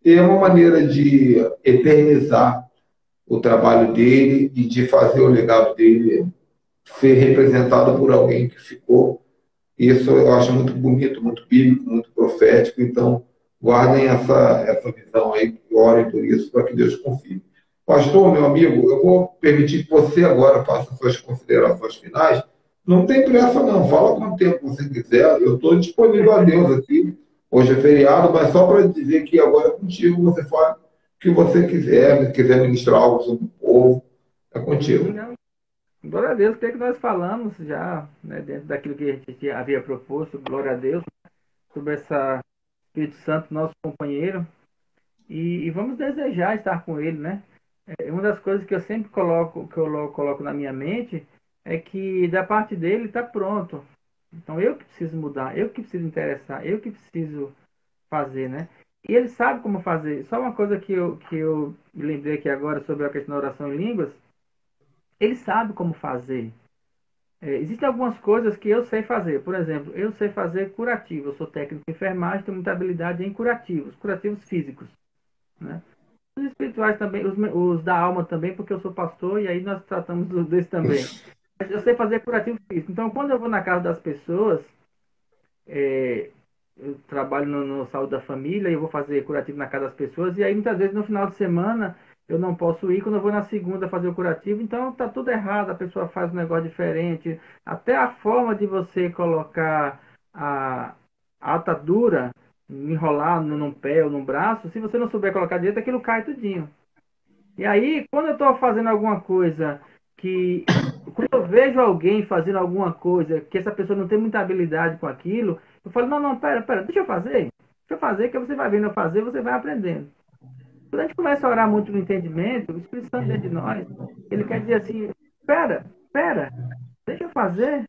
E é uma maneira de eternizar o trabalho dele e de fazer o legado dele ser representado por alguém que ficou. Isso eu acho muito bonito, muito bíblico, muito profético. Então, guardem essa visão aí, orem por isso, para que Deus confie. Pastor, meu amigo, eu vou permitir que você agora faça suas considerações finais. Não tem pressa, não. Fala quanto tempo você quiser. Eu estou disponível a Deus aqui. Hoje é feriado, mas só para dizer que agora é contigo. Você fala o que você quiser, se quiser ministrar algo sobre o povo, é contigo. Não. Glória a Deus, o que é que nós falamos já, né, dentro daquilo que a gente havia proposto, glória a Deus, sobre essa Espírito Santo, nosso companheiro, e vamos desejar estar com ele, né? Uma das coisas que eu sempre coloco, coloco na minha mente, é que da parte dele está pronto. Então eu que preciso mudar, eu que preciso interessar, eu que preciso fazer, né? E ele sabe como fazer. Só uma coisa que eu me lembrei aqui agora sobre a questão da oração em línguas, ele sabe como fazer. Existem algumas coisas que eu sei fazer. Por exemplo, eu sei fazer curativo. Eu sou técnico de enfermagem, tenho muita habilidade em curativos físicos, né? Os espirituais também, os da alma também, porque eu sou pastor e aí nós tratamos dos dois também. Mas eu sei fazer curativo físico. Então, quando eu vou na casa das pessoas, é, eu trabalho no Saúde da Família e eu vou fazer curativo na casa das pessoas, e aí muitas vezes no final de semana eu não posso ir quando eu vou na segunda fazer o curativo, então tá tudo errado, a pessoa faz um negócio diferente. Até a forma de você colocar a atadura, enrolar num pé ou num braço, se você não souber colocar direito, aquilo cai tudinho. E aí, quando eu estou fazendo alguma coisa que. Quando eu vejo alguém fazendo alguma coisa que essa pessoa não tem muita habilidade com aquilo, eu falo, não, não, pera, deixa eu fazer. Deixa eu fazer, que você vai vendo eu fazer, você vai aprendendo. Quando a gente começa a orar muito no entendimento, o Espírito Santo dentro de nós, ele quer dizer assim, pera, deixa eu fazer.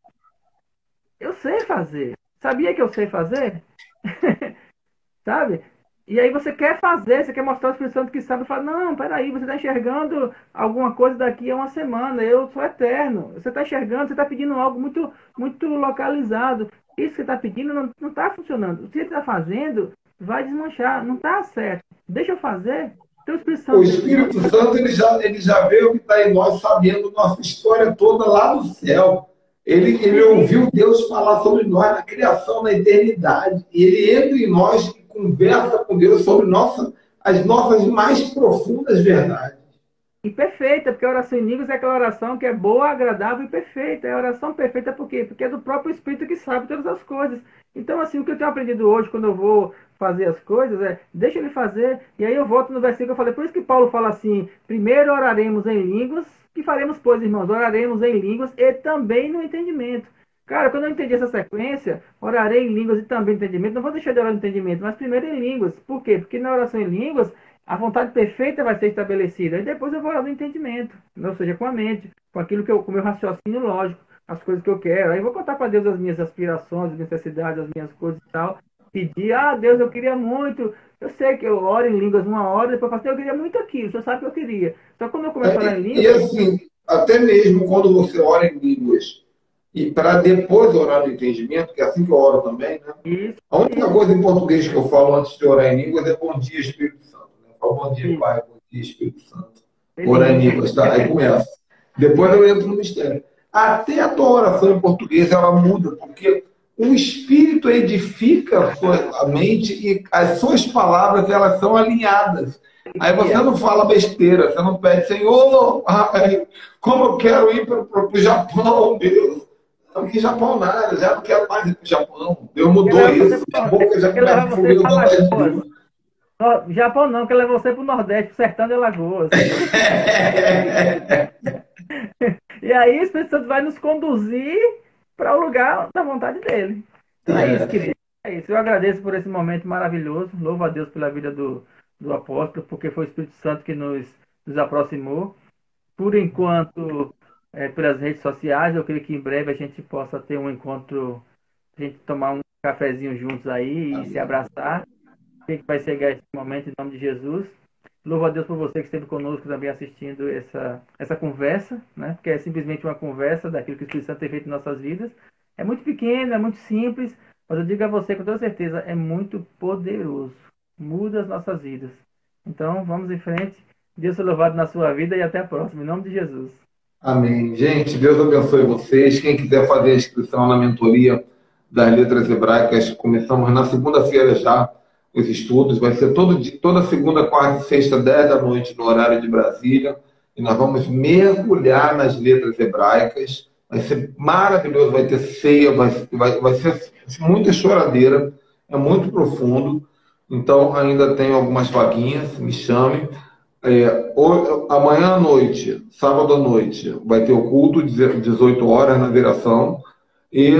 Eu sei fazer. Sabia que eu sei fazer? Sabe? E aí você quer fazer, você quer mostrar ao Espírito Santo que sabe, fala, não, peraí, você está enxergando alguma coisa daqui a uma semana, eu sou eterno. Você está enxergando, você está pedindo algo muito localizado. Isso que você está pedindo não está funcionando. O que você está fazendo vai desmanchar, não está certo. Deixa eu fazer. Tem o Espírito O Santo dentro de nós. Espírito Santo ele já vê o que está em nós, sabendo nossa história toda lá no céu. Ele ouviu Deus falar sobre nós na criação, na eternidade. E ele entra em nós e conversa com Deus sobre as nossas mais profundas verdades. E perfeita, porque a oração em línguas é aquela oração que é boa, agradável e perfeita. É a oração perfeita por quê? Porque é do próprio Espírito que sabe todas as coisas. Então, assim, o que eu tenho aprendido hoje, quando eu vou fazer as coisas, é deixa ele fazer, e aí eu volto no versículo que eu falei. Por isso que Paulo fala assim, primeiro oraremos em línguas, que faremos, pois, irmãos? Oraremos em línguas e também no entendimento. Cara, quando eu entendi essa sequência, orarei em línguas e também no entendimento, não vou deixar de orar no entendimento, mas primeiro em línguas. Por quê? Porque na oração em línguas, a vontade perfeita vai ser estabelecida. E depois eu vou orar no entendimento, ou seja, com a mente, com aquilo com o meu raciocínio lógico, as coisas que eu quero. Aí eu vou contar para Deus as minhas aspirações, as necessidades, as minhas coisas e tal. Pedir, Deus, eu queria muito. Eu sei que eu oro em línguas uma hora, depois eu falo assim, eu queria muito aquilo, você sabe que eu queria. Só que quando eu começo a orar em E línguas, assim, até mesmo quando você ora em línguas, e para depois orar no entendimento, que é assim que eu oro também, né? isso, A única isso, coisa em português que eu falo antes de orar em línguas é bom dia, Espírito Santo. Né? Eu falo bom dia, isso, Pai, bom dia, Espírito Santo. Orar em beleza. línguas, tá? Aí começa. Depois eu entro no mistério. Até a tua oração em português, ela muda, porque o Espírito edifica a mente e as suas palavras, elas são alinhadas. Aí você não fala besteira, você não pede, Senhor, como eu quero ir para o Japão, Deus. Não, que Japão nada, já não quero mais ir para o Japão. Deus mudou isso. A boca já começa a fluir o vontade de Deus. Japão não, que leva você para o Nordeste, pro sertão de Alagoas. E aí o Espírito Santo vai nos conduzir para o lugar da vontade dele. Então é isso, querido. É isso. Eu agradeço por esse momento maravilhoso. Louvo a Deus pela vida do apóstolo, porque foi o Espírito Santo que nos aproximou. Por enquanto, pelas redes sociais, eu creio que em breve a gente possa ter um encontro, a gente tomar um cafezinho juntos aí e se abraçar. Sei que vai chegar esse momento em nome de Jesus. Louvo a Deus por você que esteve conosco também assistindo essa conversa, né? Porque é simplesmente uma conversa daquilo que o Espírito Santo tem feito em nossas vidas. É muito pequeno, é muito simples, mas eu digo a você com toda certeza, é muito poderoso. Muda as nossas vidas. Então, vamos em frente. Deus seja louvado na sua vida e até a próxima. Em nome de Jesus. Amém. Gente, Deus abençoe vocês. Quem quiser fazer a inscrição na mentoria das letras hebraicas, começamos na segunda-feira já os estudos. Vai ser toda segunda, quarta e sexta, 10 da noite, no horário de Brasília. E nós vamos mergulhar nas letras hebraicas. Vai ser maravilhoso, vai ter ceia, vai ser muita choradeira. É muito profundo. Então, ainda tem algumas vaguinhas, me chame. Amanhã à noite, sábado à noite, vai ter o culto, 18 horas na viração, e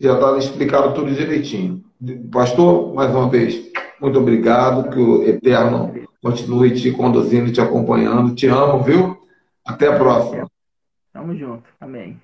já está explicado tudo direitinho. Pastor, mais uma vez, muito obrigado, que o Eterno continue te conduzindo, te acompanhando. Te amo, viu? Até a próxima. Tamo junto. Amém.